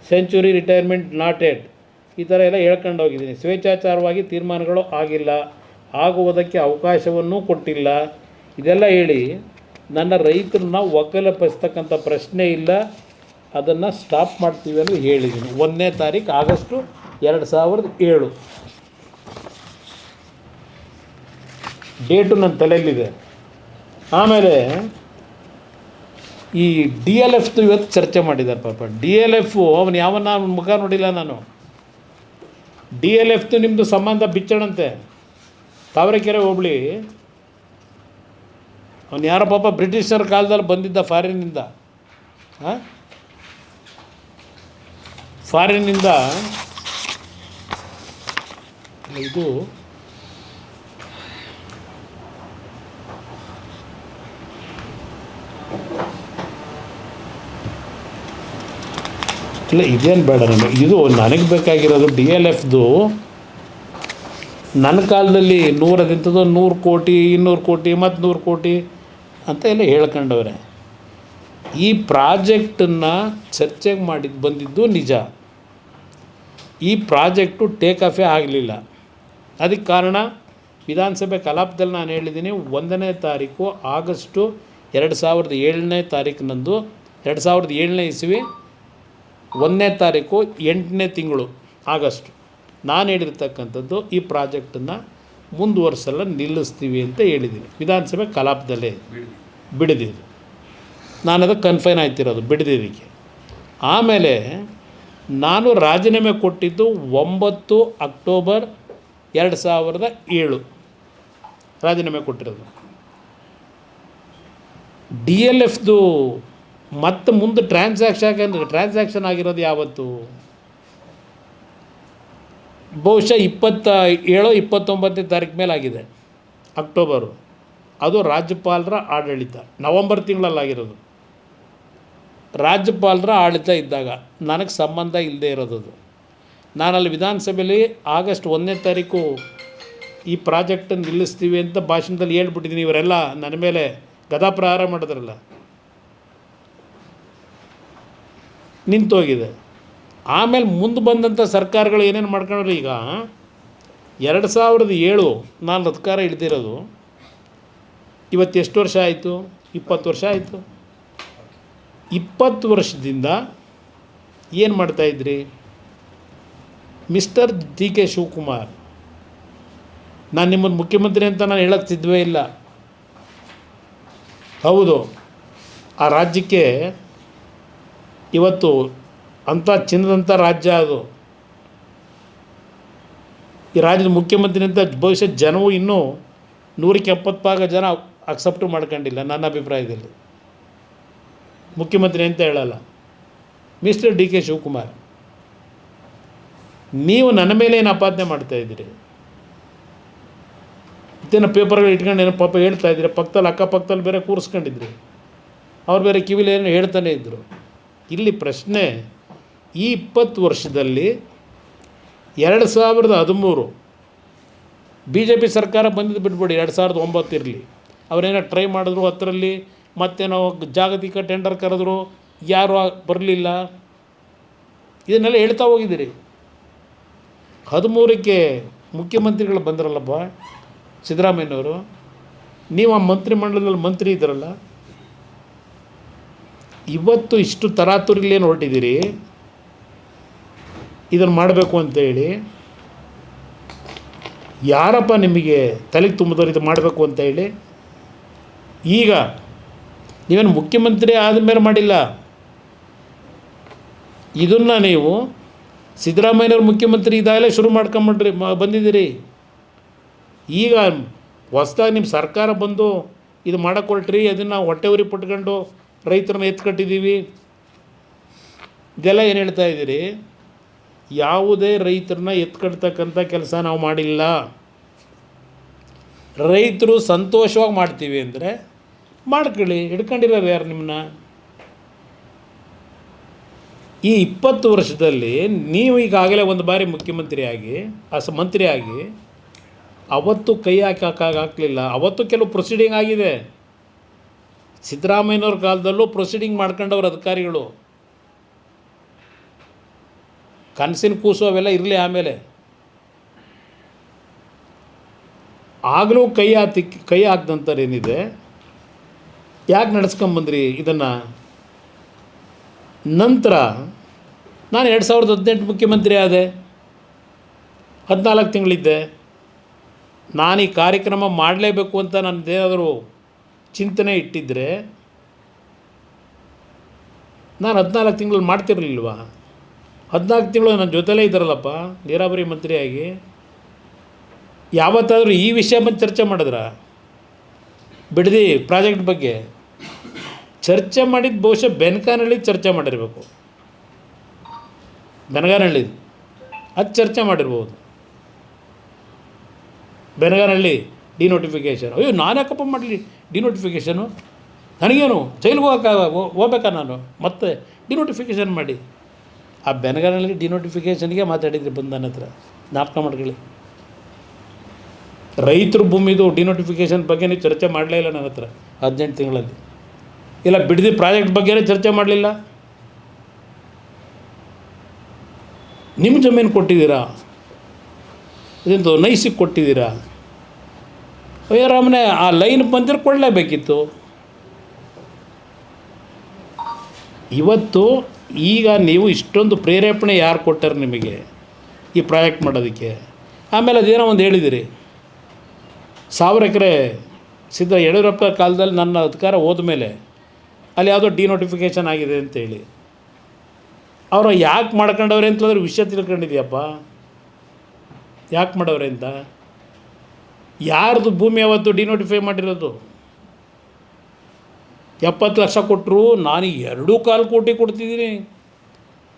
century retirement not yet, ಈ ಥರ ಎಲ್ಲ ಹೇಳ್ಕೊಂಡು ಹೋಗಿದ್ದೀನಿ. ಸ್ವೇಚ್ಛಾಚಾರವಾಗಿ ತೀರ್ಮಾನಗಳು ಆಗಿಲ್ಲ, ಆಗುವುದಕ್ಕೆ ಅವಕಾಶವನ್ನೂ ಕೊಟ್ಟಿಲ್ಲ. ಇದೆಲ್ಲ ಹೇಳಿ ನನ್ನ ರೈತರನ್ನ ಒಕ್ಕಲೆಬ್ಬಿಸ್ತಕ್ಕಂಥ ಪ್ರಶ್ನೆ ಇಲ್ಲ, ಅದನ್ನು ಸ್ಟಾಪ್ ಮಾಡ್ತೀವಿ ಅಂತ ಹೇಳಿದ್ದೀನಿ. 1ನೇ ತಾರೀಕು ಆಗಸ್ಟು 2007 ಡೇಟು ನನ್ನ ತಲೆಯಲ್ಲಿದೆ. ಆಮೇಲೆ ಈ DLFದು ಇವತ್ತು ಚರ್ಚೆ ಮಾಡಿದ್ದಾರೆ. ಪಾಪ DLF ಅವನು ಯಾವನ್ನ ಮುಖ ನೋಡಿಲ್ಲ ನಾನು. DLFದು ನಿಮ್ಮದು ಸಂಬಂಧ ಬಿಚ್ಚಣಂತೆ, ತಾವರೆಕೆರೆ ಹೋಬಳಿ. ಅವನು ಯಾರೋ ಪಾಪ ಬ್ರಿಟಿಷರ ಕಾಲದಲ್ಲಿ ಬಂದಿದ್ದ ಫಾರಿನ್ನಿಂದ. ಇದು ಇಲ್ಲ, ಇದೇನು ಬೇಡ ನನಗೆ. ಇದು ನನಗೆ ಬೇಕಾಗಿರೋದು DLFದು. ನನ್ನ ಕಾಲದಲ್ಲಿ 100 ಕೋಟಿ 200 ಕೋಟಿ ಮತ್ತು 100 ಕೋಟಿ ಅಂತ ಎಲ್ಲ ಹೇಳ್ಕೊಂಡವ್ರೆ. ಈ ಪ್ರಾಜೆಕ್ಟನ್ನು ಚರ್ಚೆಗೆ ಬಂದಿದ್ದು ನಿಜ. ಈ ಪ್ರಾಜೆಕ್ಟು ಟೇಕ್ ಆಫೇ ಆಗಲಿಲ್ಲ. ಅದಕ್ಕೆ ಕಾರಣ ವಿಧಾನಸಭೆ ಕಲಾಪದಲ್ಲಿ ನಾನು ಹೇಳಿದ್ದೀನಿ, 1ನೇ ತಾರೀಕು ಆಗಸ್ಟು 2007ನೇ ತಾರೀಕಿನಂದು 2007ನೇ ಇಸ್ವಿ 1ನೇ ತಾರೀಕು 8ನೇ ತಿಂಗಳು ಆಗಸ್ಟ್ ನಾನು ಹೇಳಿರ್ತಕ್ಕಂಥದ್ದು ಈ ಪ್ರಾಜೆಕ್ಟನ್ನು ಮುಂದುವರಿಸಲ್ಲ, ನಿಲ್ಲಿಸ್ತೀವಿ ಅಂತ ಹೇಳಿದ್ದೀನಿ. ವಿಧಾನಸಭೆ ಕಲಾಪದಲ್ಲೇ ಬಿಡದಿದ್ದು, ನಾನು ಅದಕ್ಕೆ ಕನ್ಫೈನ್ ಆಯ್ತಿರೋದು ಬಿಡದಿದ್ದಕ್ಕೆ. ಆಮೇಲೆ ನಾನು ರಾಜೀನಾಮೆ ಕೊಟ್ಟಿದ್ದು 9 ಅಕ್ಟೋಬರ್ 2007 ರಾಜೀನಾಮೆ ಕೊಟ್ಟಿರೋದು. ಡಿ ಎಲ್ ಎಫ್ದು ಮತ್ತೆ ಮುಂದೆ ಟ್ರಾನ್ಸಾಕ್ಷನ್ ಆಗಿರೋದು ಯಾವತ್ತು? ಬಹುಶಃ 27-29ನೇ ತಾರೀಕು ಮೇಲೆ ಆಗಿದೆ, ಅಕ್ಟೋಬರು. ಅದು ರಾಜ್ಯಪಾಲರ ಆಡಳಿತ, ನವಂಬರ್ ತಿಂಗಳಲ್ಲಾಗಿರೋದು. ರಾಜ್ಯಪಾಲರ ಆಡಳಿತ ಇದ್ದಾಗ ನನಗೆ ಸಂಬಂಧ ಇಲ್ಲದೆ ಇರೋದು. ನಾನಲ್ಲಿ ವಿಧಾನಸಭೆಯಲ್ಲಿ ಆಗಸ್ಟ್ 1ನೇ ತಾರೀಕು ಈ ಪ್ರಾಜೆಕ್ಟನ್ನು ನಿಲ್ಲಿಸ್ತೀವಿ ಅಂತ ಭಾಷಣದಲ್ಲಿ ಹೇಳ್ಬಿಟ್ಟಿದ್ದೀನಿ. ಇವರೆಲ್ಲ ನನ್ನ ಮೇಲೆ ಗದಾಪ್ರಹಾರ ಮಾಡಿದ್ರಲ್ಲ, ನಿಂತೋಗಿದೆ. ಆಮೇಲೆ ಮುಂದೆ ಬಂದಂಥ ಸರ್ಕಾರಗಳು ಏನೇನು ಮಾಡ್ಕೊಂಡ್ರೆ, ಈಗ 2007 ನಾನು ಅಧಿಕಾರ ಹಿಡ್ದಿರೋದು, ಇವತ್ತು ಎಷ್ಟು ವರ್ಷ ಆಯಿತು? 20 ವರ್ಷ ಆಯಿತು. 20 ವರ್ಷದಿಂದ ಏನು ಮಾಡ್ತಾಯಿದ್ರಿ? ಮಿಸ್ಟರ್ ಡಿ ಕೆ ಶಿವಕುಮಾರ್, ನಾನು ನಿಮ್ಮನ್ನು ಮುಖ್ಯಮಂತ್ರಿ ಅಂತ ನಾನು ಹೇಳಕ್ಕೆ ಸಿದ್ಧವೇ ಇಲ್ಲ. ಹೌದು, ಆ ರಾಜ್ಯಕ್ಕೆ ಇವತ್ತು ಅಂಥ ಚಿನ್ನದಂಥ ರಾಜ್ಯ ಅದು. ಈ ರಾಜ್ಯದ ಮುಖ್ಯಮಂತ್ರಿ ಅಂತ ಬಹುಶಃ ಜನವು ಇನ್ನೂ 170 ಜನ ಅಕ್ಸೆಪ್ಟ್ ಮಾಡ್ಕೊಂಡಿಲ್ಲ ನನ್ನ ಅಭಿಪ್ರಾಯದಲ್ಲಿ. ಮುಖ್ಯಮಂತ್ರಿ ಅಂತ ಹೇಳಲ್ಲ. ಮಿಸ್ಟರ್ ಡಿ ಕೆ ಶಿವಕುಮಾರ್, ನೀವು ನನ್ನ ಮೇಲೆ ಏನು ಆಪಾದನೆ ಮಾಡ್ತಾಯಿದ್ದೀರಿ? ಇತ್ತೇನೋ ಪೇಪರ್ಗಳು ಇಟ್ಕೊಂಡು ಏನೋ ಪಾಪ ಹೇಳ್ತಾಯಿದ್ದೀರಿ. ಪಕ್ಕದಲ್ಲಿ ಅಕ್ಕಪಕ್ಕದಲ್ಲಿ ಬೇರೆ ಕೂರಿಸ್ಕೊಂಡಿದ್ರಿ, ಅವ್ರು ಬೇರೆ ಕಿವಿಲಿ ಏನೋ ಹೇಳ್ತಾನೆ ಇದ್ದರು. ಇಲ್ಲಿ ಪ್ರಶ್ನೆ, ಈ 20 ವರ್ಷದಲ್ಲಿ 2013 ಬಿ ಜೆ ಪಿ ಸರ್ಕಾರ ಬಂದಿದ್ದು ಬಿಟ್ಬಿಡಿ, 2009 ಇರಲಿ, ಅವರೇನೋ ಟ್ರೈ ಮಾಡಿದ್ರು, 10ರಲ್ಲಿ ಮತ್ತೇನೋ ಜಾಗತಿಕ ಟೆಂಡರ್ ಕರೆದ್ರು, ಯಾರೂ ಬರಲಿಲ್ಲ. ಇದನ್ನೆಲ್ಲ ಹೇಳ್ತಾ ಹೋಗಿದ್ದೀರಿ. 13ಕ್ಕೆ ಮುಖ್ಯಮಂತ್ರಿಗಳು ಬಂದ್ರಲ್ಲಪ್ಪ ಸಿದ್ದರಾಮಯ್ಯನವರು, ನೀವು ಆ ಮಂತ್ರಿಮಂಡಲದಲ್ಲಿ ಮಂತ್ರಿ ಇದ್ರಲ್ಲ. ಇವತ್ತು ಇಷ್ಟು ತರಾತುರಿಲೇನು ಹೊರಟಿದ್ದೀರಿ ಇದನ್ನು ಮಾಡಬೇಕು ಅಂತೇಳಿ? ಯಾರಪ್ಪ ನಿಮಗೆ ತಲೆಗೆ ತುಂಬಿದವರು ಇದು ಮಾಡಬೇಕು ಅಂತ ಹೇಳಿ? ಈಗ ನೀವೇನು ಮುಖ್ಯಮಂತ್ರಿ ಆದಮೇಲೆ ಮಾಡಿಲ್ಲ, ಇದನ್ನು ನೀವು ಸಿದ್ದರಾಮಯ್ಯನವ್ರು ಮುಖ್ಯಮಂತ್ರಿ ಇದ್ದಾಗಲೇ ಶುರು ಮಾಡ್ಕೊಂಬಿಟ್ರಿ ಬಂದಿದ್ದೀರಿ. ಈಗ ಹೊಸ್ದಾಗಿ ನಿಮ್ಮ ಸರ್ಕಾರ ಬಂದು ಇದು ಮಾಡೋಕ್ಕೆ ಹೊರಟ್ರಿ, ಅದನ್ನು ಹೊಟ್ಟೆ ಉರಿ ಪಟ್ಕೊಂಡು ರೈತರನ್ನ ಎತ್ಕಟ್ಟಿದ್ದೀವಿ, ಇದೆಲ್ಲ ಏನು ಹೇಳ್ತಾ ಇದ್ದೀರಿ? ಯಾವುದೇ ರೈತರನ್ನ ಎತ್ಕಟ್ತಕ್ಕಂಥ ಕೆಲಸ ನಾವು ಮಾಡಿಲ್ಲ. ರೈತರು ಸಂತೋಷವಾಗಿ ಮಾಡ್ತೀವಿ ಅಂದರೆ ಮಾಡ್ಕೊಳ್ಳಿ, ಹಿಡ್ಕೊಂಡಿರೋರು ಯಾರು ನಿಮ್ಮನ್ನ? ಈ 20 ವರ್ಷದಲ್ಲಿ ನೀವು ಈಗಾಗಲೇ ಒಂದು ಬಾರಿ ಮುಖ್ಯಮಂತ್ರಿಯಾಗಿ ಮಂತ್ರಿಯಾಗಿ ಅವತ್ತು ಕೈ ಹಾಕಲಿಲ್ಲ. ಅವತ್ತು ಕೆಲವು ಪ್ರೊಸೀಡಿಂಗ್ ಆಗಿದೆ. ಸಿದ್ದರಾಮಯ್ಯನವ್ರ ಕಾಲದಲ್ಲೂ ಪ್ರೊಸೀಡಿಂಗ್ ಮಾಡ್ಕೊಂಡವ್ರು ಅಧಿಕಾರಿಗಳು. ಕನಸಿನ ಕೂಸು ಅವೆಲ್ಲ ಇರಲಿ, ಆಮೇಲೆ ಆಗಲೂ ಕೈ ಹಾಕ್ದಂಥವ್ರು ಏನಿದೆ, ಯಾಕೆ ನಡೆಸ್ಕೊಂಬಂದ್ರಿ ಇದನ್ನು? ನಂತರ ನಾನು 2018 ಮುಖ್ಯಮಂತ್ರಿ ಆದೆ, 14 ತಿಂಗಳಿದ್ದೆ. ನಾನು ಈ ಕಾರ್ಯಕ್ರಮ ಮಾಡಲೇಬೇಕು ಅಂತ ನನ್ನದೇನಾದರೂ ಚಿಂತನೆ ಇಟ್ಟಿದ್ದರೆ ನಾನು 14 ತಿಂಗಳಲ್ಲಿ ಮಾಡ್ತಿರಲಿಲ್ವ? 14 ತಿಂಗಳು ನನ್ನ ಜೊತೆಲೇ ಇದ್ದಾರಲ್ಲಪ್ಪ ನೀರಾವರಿ ಮಂತ್ರಿಯಾಗಿ. ಯಾವತ್ತಾದರೂ ಈ ವಿಷಯ ಬಂದು ಚರ್ಚೆ ಮಾಡಿದ್ರ? ಬಿಡದಿ ಪ್ರಾಜೆಕ್ಟ್ ಬಗ್ಗೆ ಚರ್ಚೆ ಮಾಡಿದ್ದು ಬಹುಶಃ ಬೆನಕನಹಳ್ಳಿ ಚರ್ಚೆ ಮಾಡಿರಬೇಕು. ಬೆನಗಾನಹಳ್ಳಿ ಅದು ಚರ್ಚೆ ಮಾಡಿರ್ಬೋದು. ಬೆನಗಾನಹಳ್ಳಿ ಡಿನೋಟಿಫಿಕೇಷನ್, ಅಯ್ಯೋ ನಾನು ಯಾಕಪ್ಪ ಮಾಡಲಿ ಡಿನೋಟಿಫಿಕೇಷನು? ನನಗೇನು ಜೈಲಿಗೆ ಹೋಗ್ಬೇಕಾ ನಾನು? ಮತ್ತೆ ಡಿನೋಟಿಫಿಕೇಷನ್ ಮಾಡಿ. ಆ ಬೆನಗಾನಹಳ್ಳಿ ಡಿನೋಟಿಫಿಕೇಷನ್ಗೆ ಮಾತಾಡಿದ್ರಿ ಬಂದು ನನ್ನ ಹತ್ರ, ಜ್ಞಾಪಕ ಮಾಡ್ಕೊಳ್ಳಿ. ರೈತರ ಭೂಮಿದು ಡಿನೋಟಿಫಿಕೇಷನ್ ಬಗ್ಗೆ ನೀವು ಚರ್ಚೆ ಮಾಡಲೇ ಇಲ್ಲ ನನ್ನ ಹತ್ರ 18 ತಿಂಗಳಲ್ಲಿ. ಇಲ್ಲ ಬಿಡದಿ ಪ್ರಾಜೆಕ್ಟ್ ಬಗ್ಗೆನೇ ಚರ್ಚೆ ಮಾಡಲಿಲ್ಲ. ನಿಮ್ಮ ಜಮೀನು ಕೊಟ್ಟಿದ್ದೀರಾ, ಇದೊಂದು ನೈಸಿಗೆ ಕೊಟ್ಟಿದ್ದೀರಾ. ಅಯ್ಯರಾಮನೆ ಆ ಲೈನ್ ಬಂದರೆ ಕೊಡಲೇಬೇಕಿತ್ತು. ಇವತ್ತು ಈಗ ನೀವು ಇಷ್ಟೊಂದು ಪ್ರೇರೇಪಣೆ ಯಾರು ಕೊಟ್ಟಾರೆ ನಿಮಗೆ ಈ ಪ್ರಾಜೆಕ್ಟ್ ಮಾಡೋದಕ್ಕೆ? ಆಮೇಲೆ ಅದೇನೋ ಒಂದು ಹೇಳಿದಿರಿ, 1000 ಎಕರೆ ಯಡಿಯೂರಪ್ಪ ಕಾಲದಲ್ಲಿ ನನ್ನ ಅಧಿಕಾರ ಹೋದ ಮೇಲೆ ಅಲ್ಲಿ ಯಾವುದೋ ಡಿನೋಟಿಫಿಕೇಷನ್ ಆಗಿದೆ ಅಂತೇಳಿ. ಅವರು ಯಾಕೆ ಮಾಡ್ಕೊಂಡವ್ರೆ ಅಂತಂದ್ರೆ ವಿಷಯ ತಿಳ್ಕೊಂಡಿದ್ಯಪ್ಪ, ಯಾಕೆ ಮಾಡವ್ರೆ ಅಂತ. ಯಾರ್ದು ಭೂಮಿ ಯಾವತ್ತು ಡಿನೋಟಿಫೈ ಮಾಡಿರೋದು? 70 ಲಕ್ಷ ಕೊಟ್ಟರು, ನಾನು 2.25 ಕೋಟಿ ಕೊಡ್ತಿದ್ದೀನಿ.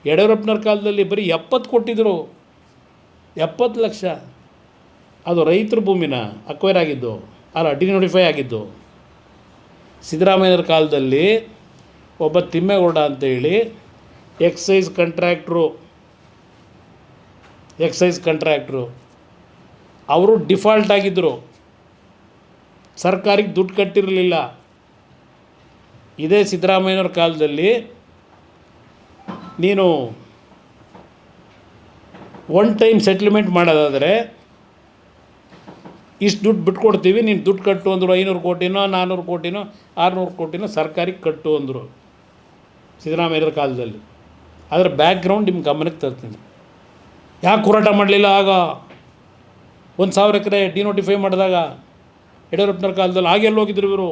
ಯಡಿಯೂರಪ್ಪನವ್ರ ಕಾಲದಲ್ಲಿ ಬರೀ 70 ಕೊಟ್ಟಿದ್ದರು, 70 ಲಕ್ಷ. ಅದು ರೈತರ ಭೂಮಿನ ಅಕ್ವೈರ್ ಆಗಿದ್ದು, ಅಲ್ಲ ಡಿನೋಟಿಫೈ ಆಗಿದ್ದು. ಸಿದ್ದರಾಮಯ್ಯವ್ರ ಕಾಲದಲ್ಲಿ ಒಬ್ಬ ತಿಮ್ಮೇಗೌಡ ಅಂತೇಳಿ ಎಕ್ಸೈಸ್ ಕಾಂಟ್ರಾಕ್ಟ್ರು ಅವರು ಡಿಫಾಲ್ಟ್ ಆಗಿದ್ದರು, ಸರ್ಕಾರಕ್ಕೆ ದುಡ್ಡು ಕಟ್ಟಿರಲಿಲ್ಲ. ಇದೇ ಸಿದ್ದರಾಮಯ್ಯವ್ರ ಕಾಲದಲ್ಲಿ ನೀನು ಒನ್ ಟೈಮ್ ಸೆಟ್ಲ್ಮೆಂಟ್ ಮಾಡೋದಾದರೆ ಇಷ್ಟು ದುಡ್ಡು ಬಿಟ್ಕೊಡ್ತೀವಿ, ನೀನು ದುಡ್ಡು ಕಟ್ಟು ಅಂದರು. 500 ಕೋಟಿನೋ 400 ಕೋಟಿನೋ 600 ಕೋಟಿನೋ ಸರ್ಕಾರಕ್ಕೆ ಕಟ್ಟು ಅಂದರು ಸಿದ್ದರಾಮಯ್ಯವ್ರ ಕಾಲದಲ್ಲಿ. ಅದರ ಬ್ಯಾಕ್ಗ್ರೌಂಡ್ ನಿಮ್ಮ ಗಮನಕ್ಕೆ ತರ್ತೀನಿ. ಯಾಕೆ ಹೋರಾಟ ಮಾಡಲಿಲ್ಲ ಆಗ? 1,000 ಎಕರೆ ಡಿನೋಟಿಫೈ ಮಾಡಿದಾಗ ಯಡಿಯೂರಪ್ಪನವ್ರ ಕಾಲದಲ್ಲಿ ಆಗೆಲ್ಲ ಹೋಗಿದ್ರು ಇವರು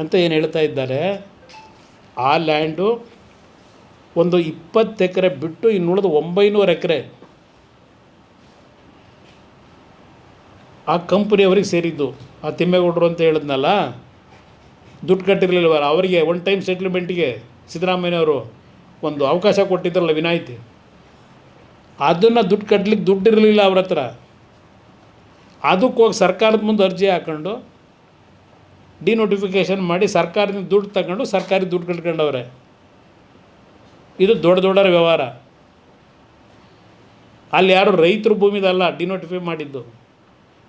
ಅಂತ ಏನು ಹೇಳ್ತಾ ಇದ್ದಾರೆ. ಆ ಲ್ಯಾಂಡು ಒಂದು 20 ಎಕರೆ ಬಿಟ್ಟು ಇನ್ನುಳಿದ 900 ಎಕರೆ ಆ ಕಂಪ್ನಿಯವ್ರಿಗೆ ಸೇರಿದ್ದು. ಆ ತಿಮ್ಮೇಗೌಡರು ಅಂತ ಹೇಳಿದ್ನಲ್ಲ, ದುಡ್ಡು ಕಟ್ಟಿರಲಿಲ್ಲವಲ್ಲ ಅವರಿಗೆ ಒನ್ ಟೈಮ್ ಸೆಟ್ಲ್ಮೆಂಟಿಗೆ ಸಿದ್ದರಾಮಯ್ಯನವರು ಒಂದು ಅವಕಾಶ ಕೊಟ್ಟಿದ್ರಲ್ಲ, ವಿನಾಯಿತಿ. ಅದನ್ನು ದುಡ್ಡು ಕಟ್ಟಲಿಕ್ಕೆ ದುಡ್ಡಿರಲಿಲ್ಲ ಅವ್ರ ಹತ್ರ. ಅದಕ್ಕೆ ಹೋಗಿ ಸರ್ಕಾರದ ಮುಂದೆ ಅರ್ಜಿ ಹಾಕ್ಕೊಂಡು ಡಿನೋಟಿಫಿಕೇಷನ್ ಮಾಡಿ ಸರ್ಕಾರದಿಂದ ದುಡ್ಡು ತಗೊಂಡು ಸರ್ಕಾರಿ ದುಡ್ಡು ಕಟ್ಕೊಂಡವ್ರೆ. ಇದು ದೊಡ್ಡ ವ್ಯವಹಾರ. ಅಲ್ಲಿ ಯಾರು ರೈತರ ಭೂಮಿದಲ್ಲ ಡಿನೋಟಿಫೈ ಮಾಡಿದ್ದು.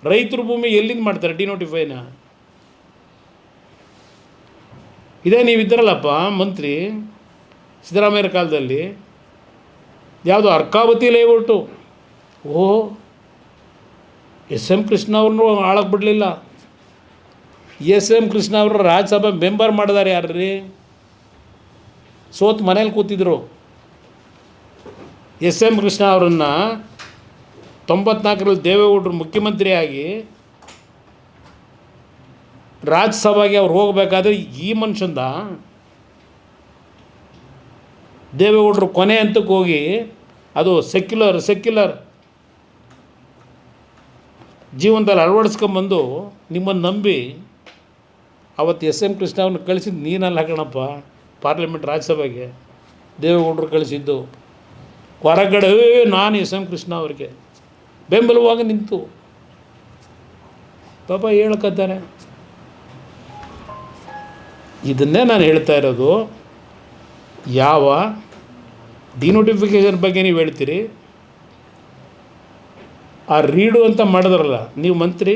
ರೈತರ ಭೂಮಿ ಎಲ್ಲಿಂದ ಮಾಡ್ತಾರೆ ಡಿನೋಟಿಫೈನ? ಇದೇ ನೀವಿದ್ದರಲ್ಲಪ್ಪ ಮಂತ್ರಿ ಸಿದ್ದರಾಮಯ್ಯರ ಕಾಲದಲ್ಲಿ, ಯಾವುದು ಅರ್ಕಾವತಿ ಲೇಔಟು. ಎಸ್.ಎಂ. ಕೃಷ್ಣ ಅವ್ರನ್ನೂ ಆಳಕ್ಕೆ ಬಿಡಲಿಲ್ಲ. ಎಸ್.ಎಂ. ಕೃಷ್ಣ ಅವರು ರಾಜ್ಯಸಭೆ ಮೆಂಬರ್ ಮಾಡಿದಾರೆ. ಯಾರ್ರೀ? ಸೋತು ಮನೇಲಿ ಕೂತಿದ್ರು. ಎಸ್.ಎಂ. ಕೃಷ್ಣ ಅವರನ್ನು 94ರಲ್ಲಿ ದೇವೇಗೌಡರು ಮುಖ್ಯಮಂತ್ರಿಯಾಗಿ ರಾಜ್ಯಸಭೆಗೆ ಅವ್ರು ಹೋಗಬೇಕಾದ್ರೆ ಈ ಮನುಷ್ಯಂದ ದೇವೇಗೌಡರು ಕೊನೆ ಹಂತಕ್ಕೆ ಹೋಗಿ ಅದು ಸೆಕ್ಯುಲರ್ ಜೀವನದಲ್ಲಿ ಅಳವಡಿಸ್ಕೊಂಬಂದು ನಿಮ್ಮನ್ನು ನಂಬಿ ಅವತ್ತು ಎಸ್.ಎಂ. ಕೃಷ್ಣ ಅವ್ರನ್ನ ಕಳಿಸಿದ್ದು ನೀನಲ್ಲ ಕಣಪ್ಪ. ಪಾರ್ಲಿಮೆಂಟ್ ರಾಜ್ಯಸಭೆಗೆ ದೇವೇಗೌಡರು ಕಳಿಸಿದ್ದು. ಹೊರಗಡೆ ನಾನು ಎಸ್.ಎಂ. ಕೃಷ್ಣ ಅವ್ರಿಗೆ ಬೆಂಬಲವಾಗಿ ನಿಂತು ಪಾಪ ಹೇಳ್ಕೊತಾರೆ. ಇದನ್ನೇ ನಾನು ಹೇಳ್ತಾ ಇರೋದು. ಯಾವ ಡಿನೋಟಿಫಿಕೇಷನ್ ಬಗ್ಗೆ ನೀವು ಹೇಳ್ತೀರಿ, ಆ ರೀಡು ಅಂತ ಮಾಡಿದ್ರಲ್ಲ ನೀವು ಮಂತ್ರಿ,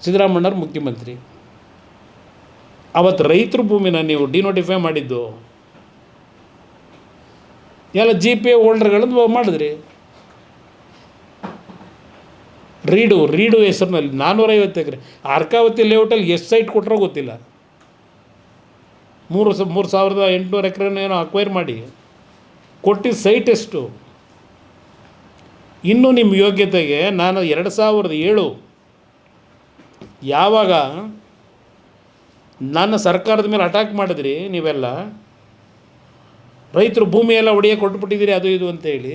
ಸಿದ್ದರಾಮಯ್ಯವ್ರು ಮುಖ್ಯಮಂತ್ರಿ, ಅವತ್ತು ರೈತರ ಭೂಮಿನ ನೀವು ಡಿನೋಟಿಫೈ ಮಾಡಿದ್ದು ಎಲ್ಲ GPA ಹೋಲ್ಡರ್ಗಳನ್ನು ಮಾಡಿದ್ರಿ. ರೀಡು ಹೆಸರಿನಲ್ಲಿ 450 ಎಕರೆ ಅರ್ಕಾವತಿ ಲೇಔಟಲ್ಲಿ ಎಷ್ಟು ಸೈಟ್ ಕೊಟ್ಟರೋ ಗೊತ್ತಿಲ್ಲ. 3,800 ಎಕರೆನೇನೋ ಅಕ್ವೈರ್ ಮಾಡಿ ಕೊಟ್ಟಿದ್ದ ಸೈಟ್ ಎಷ್ಟು? ಇನ್ನೂ ನಿಮ್ಮ ಯೋಗ್ಯತೆಗೆ ನಾನು 2007 ಯಾವಾಗ ನನ್ನ ಸರ್ಕಾರದ ಮೇಲೆ ಅಟ್ಯಾಕ್ ಮಾಡಿದ್ರಿ ನೀವೆಲ್ಲ, ರೈತರು ಭೂಮಿಯೆಲ್ಲ ಒಡೆಯ ಕೊಟ್ಬಿಟ್ಟಿದ್ದೀರಿ ಅದು ಇದು ಅಂತೇಳಿ,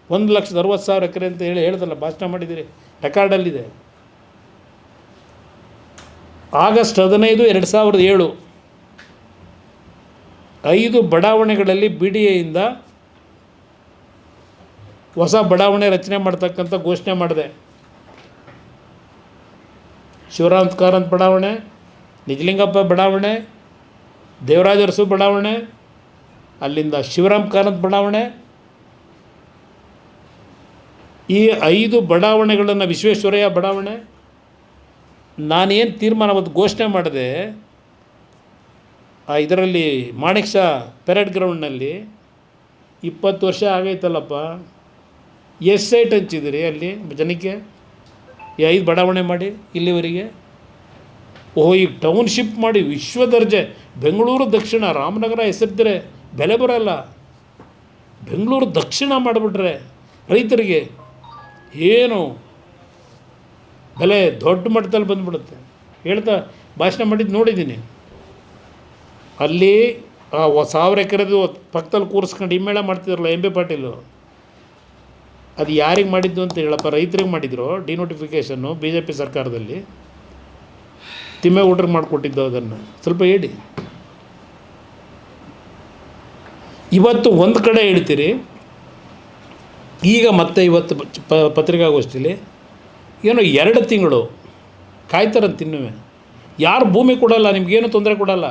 1,60,000 ಎಕರೆ ಅಂತ ಹೇಳ್ದಲ್ಲ, ಭಾಷಣ ಮಾಡಿದ್ದೀರಿ, ರೆಕಾರ್ಡಲ್ಲಿದೆ. ಆಗಸ್ಟ್ 15, 2007 5 ಬಡಾವಣೆಗಳಲ್ಲಿ BDAಯಿಂದ ಹೊಸ ಬಡಾವಣೆ ರಚನೆ ಮಾಡ್ತಕ್ಕಂಥ ಘೋಷಣೆ ಮಾಡಿದೆ. ಶಿವರಾಮ್ ಕಾರಂತ್ ಬಡಾವಣೆ, ನಿಜಲಿಂಗಪ್ಪ ಬಡಾವಣೆ, ದೇವರಾಜ ಅರಸು ಬಡಾವಣೆ, ಅಲ್ಲಿಂದ ಶಿವರಾಮ್ ಕಾರಂತ್ ಬಡಾವಣೆ. ಈ 5 ಬಡಾವಣೆಗಳನ್ನು, ವಿಶ್ವೇಶ್ವರಯ್ಯ ಬಡಾವಣೆ, ನಾನೇನು ತೀರ್ಮಾನ ಅವತ್ತು ಘೋಷಣೆ ಮಾಡಿದೆ, ಇದರಲ್ಲಿ ಮಾಣಿಕ್ ಶಾ ಪೆರೇಡ್ ಗ್ರೌಂಡ್ನಲ್ಲಿ 20 ವರ್ಷ ಆಗೈತಲ್ಲಪ್ಪ, ಎಷ್ಟು ಸೈಟ್ ಹಂಚಿದಿರಿ ಅಲ್ಲಿ ಜನಕ್ಕೆ? ಈ 5 ಬಡಾವಣೆ ಮಾಡಿ ಇಲ್ಲಿವರೆಗೆ. ಈಗ ಟೌನ್ಶಿಪ್ ಮಾಡಿ ವಿಶ್ವ ದರ್ಜೆ, ಬೆಂಗಳೂರು ದಕ್ಷಿಣ, ರಾಮನಗರ ಹೆಸರಿದ್ದರೆ ಬೆಲೆ ಬರೋಲ್ಲ, ಬೆಂಗಳೂರು ದಕ್ಷಿಣ ಮಾಡಿಬಿಟ್ರೆ ರೈತರಿಗೆ ಏನು ಬೆಲೆ ದೊಡ್ಡ ಮಟ್ಟದಲ್ಲಿ ಬಂದುಬಿಡುತ್ತೆ. ಹೇಳ್ತಾ ಭಾಷಣ ಮಾಡಿದ್ದು ನೋಡಿದ್ದೀನಿ. ಅಲ್ಲಿ 1000 ಎಕರೆದು ಪಕ್ಕದಲ್ಲಿ ಕೂರಿಸ್ಕೊಂಡು ಹಿಮ್ಮೇಳ ಮಾಡ್ತಿದ್ರಲ್ಲ MB ಪಾಟೀಲು, ಅದು ಯಾರಿಗೆ ಮಾಡಿದ್ದು ಅಂತ ಹೇಳಪ್ಪ? ರೈತರಿಗೆ ಮಾಡಿದ್ರು ಡಿನೋಟಿಫಿಕೇಷನ್ನು BJP ಸರ್ಕಾರದಲ್ಲಿ. ತಿಮ್ಮೇಗೌಡರಿಗೆ ಮಾಡಿಕೊಟ್ಟಿದ್ದು ಅದನ್ನು ಸ್ವಲ್ಪ ಹೇಳಿ. ಇವತ್ತು ಒಂದು ಕಡೆ ಹೇಳ್ತೀರಿ, ಈಗ ಮತ್ತೆ ಇವತ್ತು ಪತ್ರಿಕಾಗೋಷ್ಠಿಲಿ ಏನೋ 2 ತಿಂಗಳು ಕಾಯ್ತಾರಂತ ತಿನ್ನುವೆ. ಯಾರು ಭೂಮಿ ಕೊಡೋಲ್ಲ, ನಿಮಗೇನು ತೊಂದರೆ ಕೊಡೋಲ್ಲ,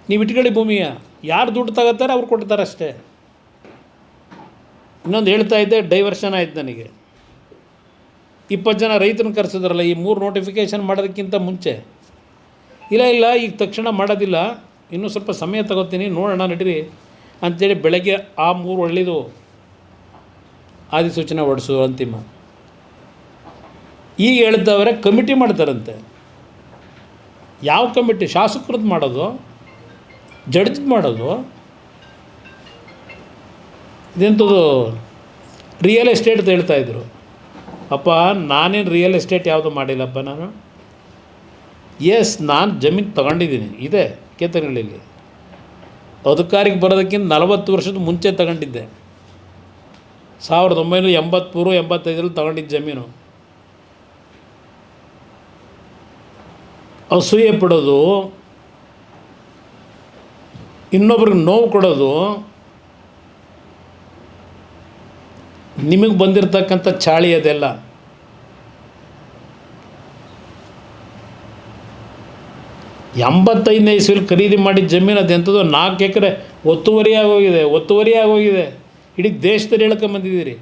ನೀವು ಇಟ್ಕೊಳ್ಳಿ ಭೂಮಿಯ, ಯಾರು ದುಡ್ಡು ತಗೋತಾರೆ ಅವ್ರು ಕೊಡ್ತಾರೆ ಅಷ್ಟೇ. ಇನ್ನೊಂದು ಹೇಳ್ತಾ ಇದ್ದೆ, ಡೈವರ್ಷನ್ ಆಯ್ತು ನನಗೆ. 20 ಜನ ರೈತರನ್ನ ಕರೆಸಿದ್ರಲ್ಲ ಈ 3 ನೋಟಿಫಿಕೇಷನ್ ಮಾಡೋದಕ್ಕಿಂತ ಮುಂಚೆ. ಇಲ್ಲ ಈಗ ತಕ್ಷಣ ಮಾಡೋದಿಲ್ಲ, ಇನ್ನೂ ಸ್ವಲ್ಪ ಸಮಯ ತಗೋತೀನಿ, ನೋಡೋಣ ನಡೀರಿ ಅಂಥೇಳಿ ಬೆಳಗ್ಗೆ ಆ 3 ಒಳ್ಳೆಯದು ಅಧಿಸೂಚನೆ ಹೊಡಿಸು ಅಂತಿಮ. ಈಗ ಹೇಳ್ತವ್ರೆ ಕಮಿಟಿ ಮಾಡ್ತಾರಂತೆ. ಯಾವ ಕಮಿಟಿ? ಶಾಸಕರದ್ದು ಮಾಡೋದು, ಜಡ್ಜ್ದು ಮಾಡೋದು, ಇದೆಂಥದ್ದು ರಿಯಲ್ ಎಸ್ಟೇಟ್ ಅಂತ ಹೇಳ್ತಾಯಿದ್ರು. ಅಪ್ಪ ನಾನೇನು ರಿಯಲ್ ಎಸ್ಟೇಟ್ ಯಾವುದು ಮಾಡಿಲ್ಲಪ್ಪ ನಾನು. ನಾನು ಜಮೀನು ತಗೊಂಡಿದ್ದೀನಿ, ಇದೆ ಕೇತನಹಳ್ಳಿಯಲ್ಲಿ. ಅಧಿಕಾರಿಗೆ ಬರೋದಕ್ಕಿಂತ 40 ವರ್ಷದ ಮುಂಚೆ ತಗೊಂಡಿದ್ದೆ. 1983-85 ತಗೊಂಡಿದ್ದ ಜಮೀನು. ಅಸೂಯೆ ಪಡೋದು, ಇನ್ನೊಬ್ರಿಗೆ ನೋವು ಕೊಡೋದು, ನಿಮಗೆ ಬಂದಿರತಕ್ಕಂಥ ಚಾಳಿ ಅದೆಲ್ಲ. ಎಂಬತ್ತೈದನೇ ಇಸ್ವಿಲಿ ಖರೀದಿ ಮಾಡಿದ ಜಮೀನು ಅದೆಂಥದ್ದು 4 ಎಕರೆ ಒತ್ತುವರಿ ಆಗೋಗಿದೆ. ಇಡೀ ದೇಶದಲ್ಲಿ ಹೇಳ್ಕೊಂಬಂದಿದ್ದೀರಿ.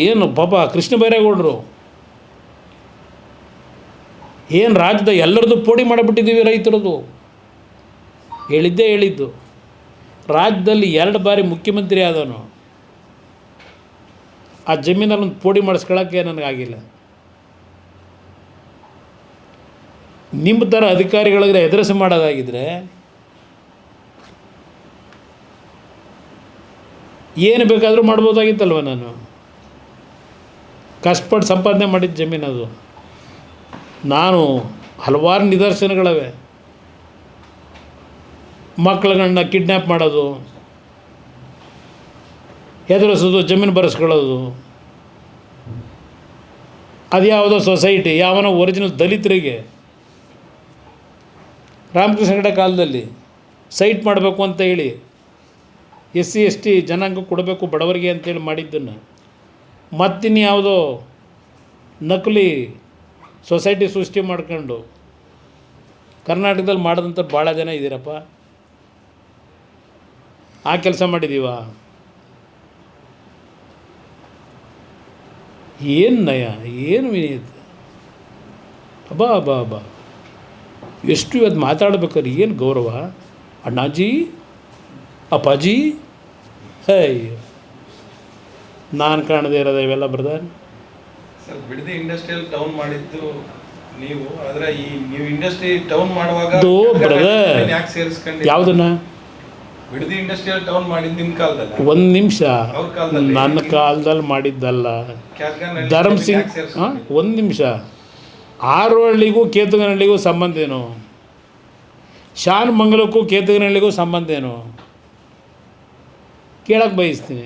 ಏನು ಪಾಪ ಕೃಷ್ಣ ಬೈರೇಗೌಡರು ಏನು ರಾಜ್ಯದ ಎಲ್ಲರದ್ದು ಪೋಡಿ ಮಾಡಿಬಿಟ್ಟಿದ್ದೀವಿ ರೈತರದು. ಹೇಳಿದ್ದು ರಾಜ್ಯದಲ್ಲಿ 2 ಬಾರಿ ಮುಖ್ಯಮಂತ್ರಿ ಆದವನು. ಆ ಜಮೀನಲ್ಲಿ ಒಂದು ಪೋಡಿ ಮಾಡಿಸ್ಕೊಳ್ಳೋಕ್ಕೆ ನನಗಾಗಿಲ್ಲ. ನಿಮ್ಮ ಥರ ಅಧಿಕಾರಿಗಳಿಗೆ ಎದುರಿಸಿ ಮಾಡೋದಾಗಿದ್ದರೆ ಏನು ಬೇಕಾದರೂ ಮಾಡ್ಬೋದಾಗಿತ್ತಲ್ವ. ನಾನು ಕಷ್ಟಪಟ್ಟು ಸಂಪಾದನೆ ಮಾಡಿದ ಜಮೀನದು. ನಾನು ಹಲವಾರು ನಿದರ್ಶನಗಳವೆ. ಮಕ್ಕಳುಗಳನ್ನ ಕಿಡ್ನ್ಯಾಪ್ ಮಾಡೋದು, ಹೆದರಿಸೋದು, ಜಮೀನು ಬರೆಸ್ಕೊಳ್ಳೋದು. ಅದ್ಯಾವುದೋ ಸೊಸೈಟಿ ಯಾವನೋ ಒರಿಜಿನಲ್ ದಲಿತರಿಗೆ ರಾಮಕೃಷ್ಣ ಹೆಗಡೆ ಕಾಲದಲ್ಲಿ ಸೈಟ್ ಮಾಡಬೇಕು ಅಂತ ಹೇಳಿ SC ST ಜನಾಂಗ ಕೊಡಬೇಕು ಬಡವರಿಗೆ ಅಂತೇಳಿ ಮಾಡಿದ್ದನ್ನು ಮತ್ತಿನ್ನು ಯಾವುದೋ ನಕಲಿ ಸೊಸೈಟಿ ಸೃಷ್ಟಿ ಮಾಡ್ಕೊಂಡು ಕರ್ನಾಟಕದಲ್ಲಿ ಮಾಡಿದಂಥ ಭಾಳ ಜನ ಇದ್ದೀರಪ್ಪ. ಆ ಕೆಲಸ ಮಾಡಿದ್ದೀವ? ಏನು ನಯ, ಏನು ವಿನೀತ, ಅಬ್ಬಾ ಎಷ್ಟು ಇವತ್ತು ಮಾತಾಡ್ಬೇಕಾದ್ರೆ ಏನು ಗೌರವ. ಅಣ್ಣಾಜಿ, ಅಪ್ಪಾಜಿ, ಅಯ್ಯೋ ನಾನು ಕಾಣದೇ ಇರೋದು ಇವೆಲ್ಲ brother. Sir, Bidadi industrial town ಮಾಡಿದ್ದು ನೀವು, ಆದರೆ ನೀವು ಇಂಡಸ್ಟ್ರಿ ಟೌನ್ ಮಾಡುವಾಗ ಬ್ರದರ್ ಯಾಕೆ ಸೇರಿಸ್ಕೊಂಡು ಯಾವುದನ್ನ ಬಿಡದಿ ಇಂಡಸ್ಟ್ರಿಯಲ್ ಟೌನ್ ಮಾಡಿದ್ದು ನಿಮ್ಮ ಕಾಲದಲ್ಲಿ? ಒಂದು ನಿಮಿಷ, ನನ್ನ ಕಾಲದಲ್ಲಿ ಮಾಡಿದ್ದಲ್ಲ ಧರ್ಮ್ ಸಿಂಗ್. ಒಂದು ನಿಮಿಷ, ಆರೋಹಳ್ಳಿಗೂ ಕೇತುಗನಹಳ್ಳಿಗೂ ಸಂಬಂಧ ಏನು? ಶಾನ್ ಮಂಗಲಕ್ಕೂ ಕೇತುಗನಹಳ್ಳಿಗೂ ಸಂಬಂಧ ಏನು? ಕೇಳಕ್ಕೆ ಬಯಸ್ತೀನಿ.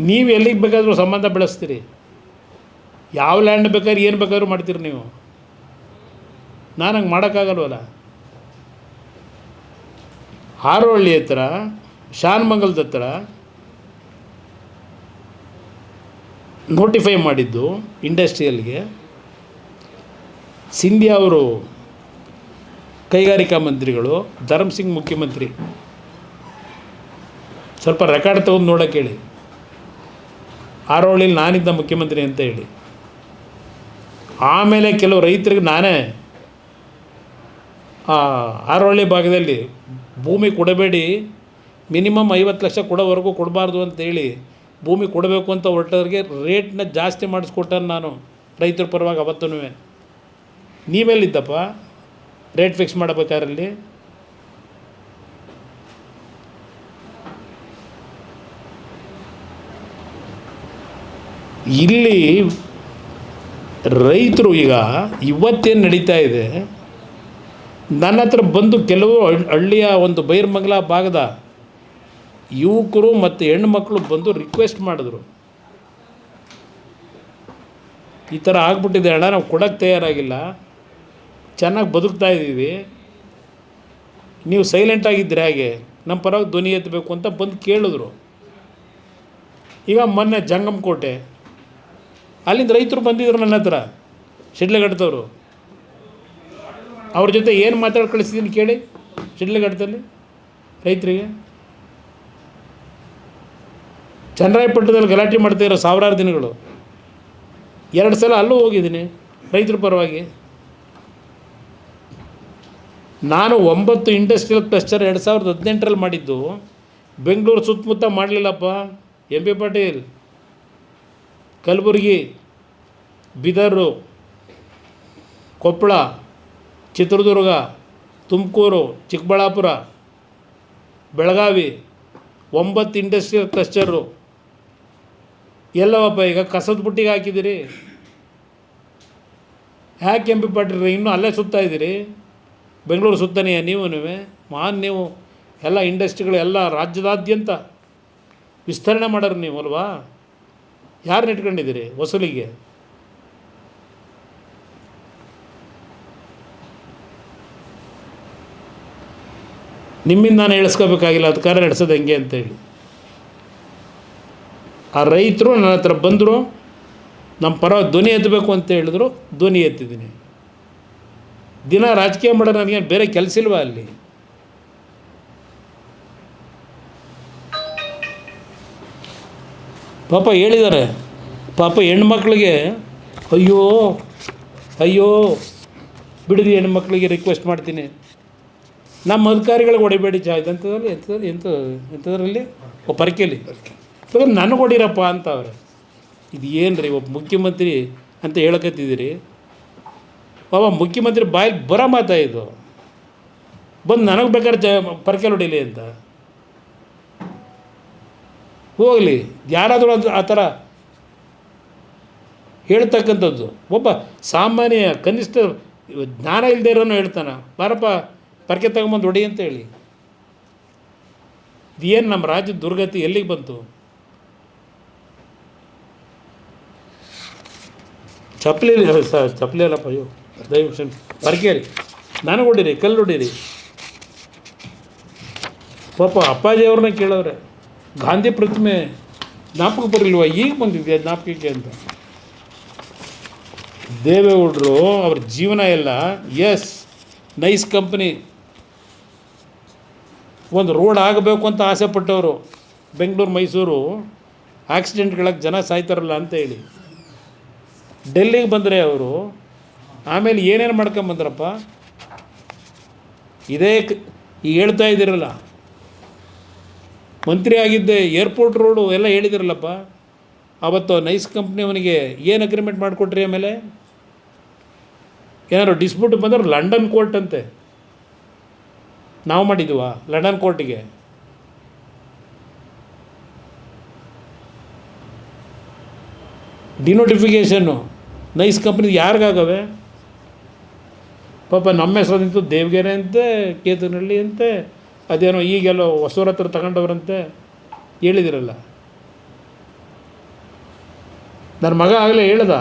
ನೀವು ಎಲ್ಲಿಗೆ ಬೇಕಾದರೂ ಸಂಬಂಧ ಬೆಳೆಸ್ತೀರಿ, ಯಾವ ಲ್ಯಾಂಡ್ ಬೇಕಾದ್ರೆ ಏನು ಬೇಕಾದ್ರೂ ಮಾಡ್ತೀರಿ ನೀವು. ನಾನು ಹಂಗೆ ಮಾಡೋಕ್ಕಾಗಲ್ವಲ್ಲ. ಆರೋಹಳ್ಳಿ ಹತ್ರ, ಶಾನ್ ಮಂಗಲದ ಹತ್ರ ನೋಟಿಫೈ ಮಾಡಿದ್ದು ಇಂಡಸ್ಟ್ರಿಯಲ್ಗೆ ಸಿಂಧ್ಯಾ ಅವರು ಕೈಗಾರಿಕಾ ಮಂತ್ರಿಗಳು, ಧರ್ಮ್ ಸಿಂಗ್ ಮುಖ್ಯಮಂತ್ರಿ. ಸ್ವಲ್ಪ ರೆಕಾರ್ಡ್ ತೊಗೊಂಡು ನೋಡೋಕೆ ಹೇಳಿ, ಆರೋಹಳ್ಳಿಲಿ ನಾನಿದ್ದ ಮುಖ್ಯಮಂತ್ರಿ ಅಂತ ಹೇಳಿ. ಆಮೇಲೆ ಕೆಲವು ರೈತರಿಗೆ ನಾನೇ ಆರೋಹಳ್ಳಿ ಭಾಗದಲ್ಲಿ ಭೂಮಿ ಕೊಡಬೇಡಿ, ಮಿನಿಮಮ್ 50 ಲಕ್ಷ ಕೊಡೋವರೆಗೂ ಕೊಡಬಾರ್ದು ಅಂತೇಳಿ ಭೂಮಿ ಕೊಡಬೇಕು ಅಂತ ಹೊರಟವ್ರಿಗೆ ರೇಟ್ನ ಜಾಸ್ತಿ ಮಾಡಿಸ್ಕೊಟ್ಟಾನೆ ನಾನು ರೈತರ ಪರವಾಗಿ. ಅವತ್ತೂ ನೀವೆಲ್ಲಿದ್ದಪ್ಪ ರೇಟ್ ಫಿಕ್ಸ್ ಮಾಡಬೇಕಾರಲ್ಲಿ? ಇಲ್ಲಿ ರೈತರು ಈಗ ಇವತ್ತೇನು ನಡೀತಾ ಇದೆ, ನನ್ನ ಹತ್ರ ಬಂದು ಕೆಲವು ಹಳ್ಳಿಯ ಒಂದು ಬೈರ್ಮಂಗಲ ಭಾಗದ ಯುವಕರು ಮತ್ತು ಹೆಣ್ಣುಮಕ್ಕಳು ಬಂದು ರಿಕ್ವೆಸ್ಟ್ ಮಾಡಿದ್ರು, ಈ ಥರ ಆಗ್ಬಿಟ್ಟಿದೆ ಅಣ್ಣ, ನಾವು ಕೊಡೋಕ್ಕೆ ತಯಾರಾಗಿಲ್ಲ, ಚೆನ್ನಾಗಿ ಬದುಕ್ತಾ ಇದ್ದೀವಿ, ನೀವು ಸೈಲೆಂಟಾಗಿದ್ದರೆ ಹಾಗೆ ನಮ್ಮ ಪರವಾಗಿ ಧ್ವನಿ ಎತ್ತಬೇಕು ಅಂತ ಬಂದು ಕೇಳಿದ್ರು. ಈಗ ಮೊನ್ನೆ ಜಂಗಮಕೋಟೆ ಅಲ್ಲಿಂದ ರೈತರು ಬಂದಿದ್ರು ನನ್ನ ಹತ್ರ, ಶಿಡ್ಲಘಟ್ಟದವರು. ಅವ್ರ ಜೊತೆ ಏನು ಮಾತಾಡಿ ಕಳಿಸಿದ್ದೀನಿ ಕೇಳಿ, ಶಿಡ್ಲಘಟ್ಟದಲ್ಲಿ ರೈತರಿಗೆ. ಚನ್ನರಾಯಪಟ್ಟಣದಲ್ಲಿ ಗಲಾಟೆ ಮಾಡ್ತಾಯಿರೋ ಸಾವಿರಾರು ದಿನಗಳು 2 ಸಲ ಅಲ್ಲೂ ಹೋಗಿದ್ದೀನಿ ರೈತರ ಪರವಾಗಿ. ನಾನು 9 ಇಂಡಸ್ಟ್ರಿಯಲ್ ಕ್ಲಸ್ಟರ್ 2018ರಲ್ಲಿ ಮಾಡಿದ್ದು, ಬೆಂಗಳೂರು ಸುತ್ತಮುತ್ತ ಮಾಡಲಿಲ್ಲಪ್ಪ. M B Patil, Kalaburagi, Bidar, Koppal, Chitradurga, Tumakuru, Chikkaballapur, Belagavi, 9 industrial cluster ಎಲ್ಲವಪ್ಪ. ಈಗ ಕಸದ ಬುಟ್ಟಿಗೆ ಹಾಕಿದ್ದೀರಿ. ಯಾಕೆ ಎಂ ಬಿ ಪಾಟೀಲ್ ಇನ್ನೂ ಅಲ್ಲೇ ಸುತ್ತಾ ಇದ್ದೀರಿ? ಬೆಂಗಳೂರು ಸುತ್ತನೆಯ ನೀವು ಎಲ್ಲ ಇಂಡಸ್ಟ್ರಿಗಳು ಎಲ್ಲ ರಾಜ್ಯದಾದ್ಯಂತ ವಿಸ್ತರಣೆ ಮಾಡೋರು ನೀವು ಅಲ್ವಾ? ಯಾರನ್ನ ಇಟ್ಕೊಂಡಿದ್ದೀರಿ ವಸೂಲಿಗೆ? ನಿಮ್ಮಿಂದ ನಾನು ಹೇಳಿಸ್ಕೋಬೇಕಾಗಿಲ್ಲ ಅಧಿಕಾರ ನಡೆಸೋದು ಹೆಂಗೆ ಅಂತೇಳಿ. ಆ ರೈತರು ನನ್ನ ಹತ್ರ ಬಂದರು, ನಮ್ಮ ಪರವಾಗಿ ಧ್ವನಿ ಎತ್ತಬೇಕು ಅಂತ ಹೇಳಿದ್ರು, ಧ್ವನಿ ಎತ್ತಿದ್ದೀನಿ. ದಿನ ರಾಜಕೀಯ ಮಾಡೋದು ನನಗೆ ಬೇರೆ ಕೆಲಸ ಇಲ್ವಾ ಅಲ್ಲಿ? ಪಾಪ ಹೇಳಿದ್ದಾರೆ, ಪಾಪ ಹೆಣ್ಮಕ್ಳಿಗೆ ಅಯ್ಯೋ ಅಯ್ಯೋ ಬಿಡಿದಿ ಹೆಣ್ಮಕ್ಳಿಗೆ ರಿಕ್ವೆಸ್ಟ್ ಮಾಡ್ತೀನಿ, ನಮ್ಮ ಅಧಿಕಾರಿಗಳಿಗೆ ಹೊಡಿಬೇಡಿ ಎಂಥದ್ರಲ್ಲಿ ಪರಕೆಯಲ್ಲಿ ನನಗೆ ಹೊಡಿರಪ್ಪ ಅಂತ ಅವ್ರೆ. ಇದು ಏನು ರೀ, ಒಬ್ಬ ಮುಖ್ಯಮಂತ್ರಿ ಅಂತ ಹೇಳಕತ್ತಿದ್ದೀರಿ? ಬಾಬಾ ಮುಖ್ಯಮಂತ್ರಿ ಬಾಯಲ್ಲಿ ಬರೋ ಮಾತಾ ಇದು, ಬಂದು ನನಗೆ ಬೇಕಾದ್ರೆ ಪರಕೆಯಲ್ಲಿ ಹೊಡಿಲಿ ಅಂತ. ಹೋಗಲಿ, ಯಾರಾದರೂ ಆ ಥರ ಹೇಳ್ತಕ್ಕಂಥದ್ದು. ಒಬ್ಬ ಸಾಮಾನ್ಯ ಕನಿಷ್ಠ ಜ್ಞಾನ ಇಲ್ಲದೆ ಇರೋನು ಹೇಳ್ತಾನೆ, ಬಾರಪ್ಪ ಪರಕೆ ತಗೊಂಬಂದು ಹೊಡಿ ಅಂತ ಹೇಳಿ. ಇದೇನು ನಮ್ಮ ರಾಜ್ಯದ ದುರ್ಗತಿ ಎಲ್ಲಿಗೆ ಬಂತು? ಚಪ್ಪಲಿ ಅಲ್ಲಪ್ಪ, ಅಯ್ಯೋ ದಯವಿಟ್ಟು ಪರಕೆಯಲ್ಲಿ ನನಗೆ ಹೊಡೀರಿ, ಕಲ್ಲು ಹೊಡೀರಿ. ಪಾಪ ಅಪ್ಪಾಜಿಯವ್ರನ್ನ ಕೇಳವ್ರೆ, ಗಾಂಧಿ ಪ್ರತಿಮೆ ಜ್ಞಾಪಕ ಬರಲಿಲ್ವ? ಈಗ ಬಂದಿದ್ಯಾ ಜ್ಞಾಪಕಕ್ಕೆ ಅಂತ. ದೇವೇಗೌಡರು ಅವ್ರ ಜೀವನ ಎಲ್ಲ ನೈಸ್ ಕಂಪ್ನಿ, ಒಂದು ರೋಡ್ ಆಗಬೇಕು ಅಂತ ಆಸೆ ಪಟ್ಟವರು. ಬೆಂಗಳೂರು ಮೈಸೂರು ಆಕ್ಸಿಡೆಂಟ್ಗಳಿಗೆ ಜನ ಸಾಯ್ತಾರಲ್ಲ ಅಂತ ಹೇಳಿ ಡೆಲ್ಲಿಗೆ ಬಂದರೆ ಅವರು. ಆಮೇಲೆ ಏನೇನು ಮಾಡ್ಕೊಂಬಂದ್ರಪ್ಪ? ಈಗ ಹೇಳ್ತಾ ಇದ್ದೀರಲ್ಲ, ಮಂತ್ರಿ ಆಗಿದ್ದೆ, ಏರ್ಪೋರ್ಟ್ ರೋಡು ಎಲ್ಲ ಹೇಳಿದಿರಲ್ಲಪ್ಪ. ಅವತ್ತು ನೈಸ್ ಕಂಪ್ನಿಯವನಿಗೆ ಏನು ಅಗ್ರಿಮೆಂಟ್ ಮಾಡಿಕೊಟ್ರಿ? ಆಮೇಲೆ ಏನಾದ್ರು ಡಿಸ್ಪ್ಯೂಟ್ ಬಂದ್ರೆ ಲಂಡನ್ ಕೋರ್ಟ್ ಅಂತೆ. ನಾವು ಮಾಡಿದ್ವ ಲಂಡನ್ ಕೋರ್ಟಿಗೆ? ಡಿನೋಟಿಫಿಕೇಷನ್ನು ನೈಸ್ ಕಂಪ್ನಿದು ಯಾರಿಗಾಗವೆ? ಪಾಪ ನಮ್ಮ ಹೆಸರು ನಿಂತು ದೇವಗೆರೆ ಅಂತೆ, ಕೇತನಹಳ್ಳಿ ಅಂತೆ, ಅದೇನೋ ಈಗೆಲ್ಲೋ ಹೊಸೂರ ಹತ್ರ ತಗೊಂಡವ್ರಂತೆ ಹೇಳಿದಿರಲ್ಲ. ನನ್ನ ಮಗ ಆಗಲೇ ಹೇಳ್ದ,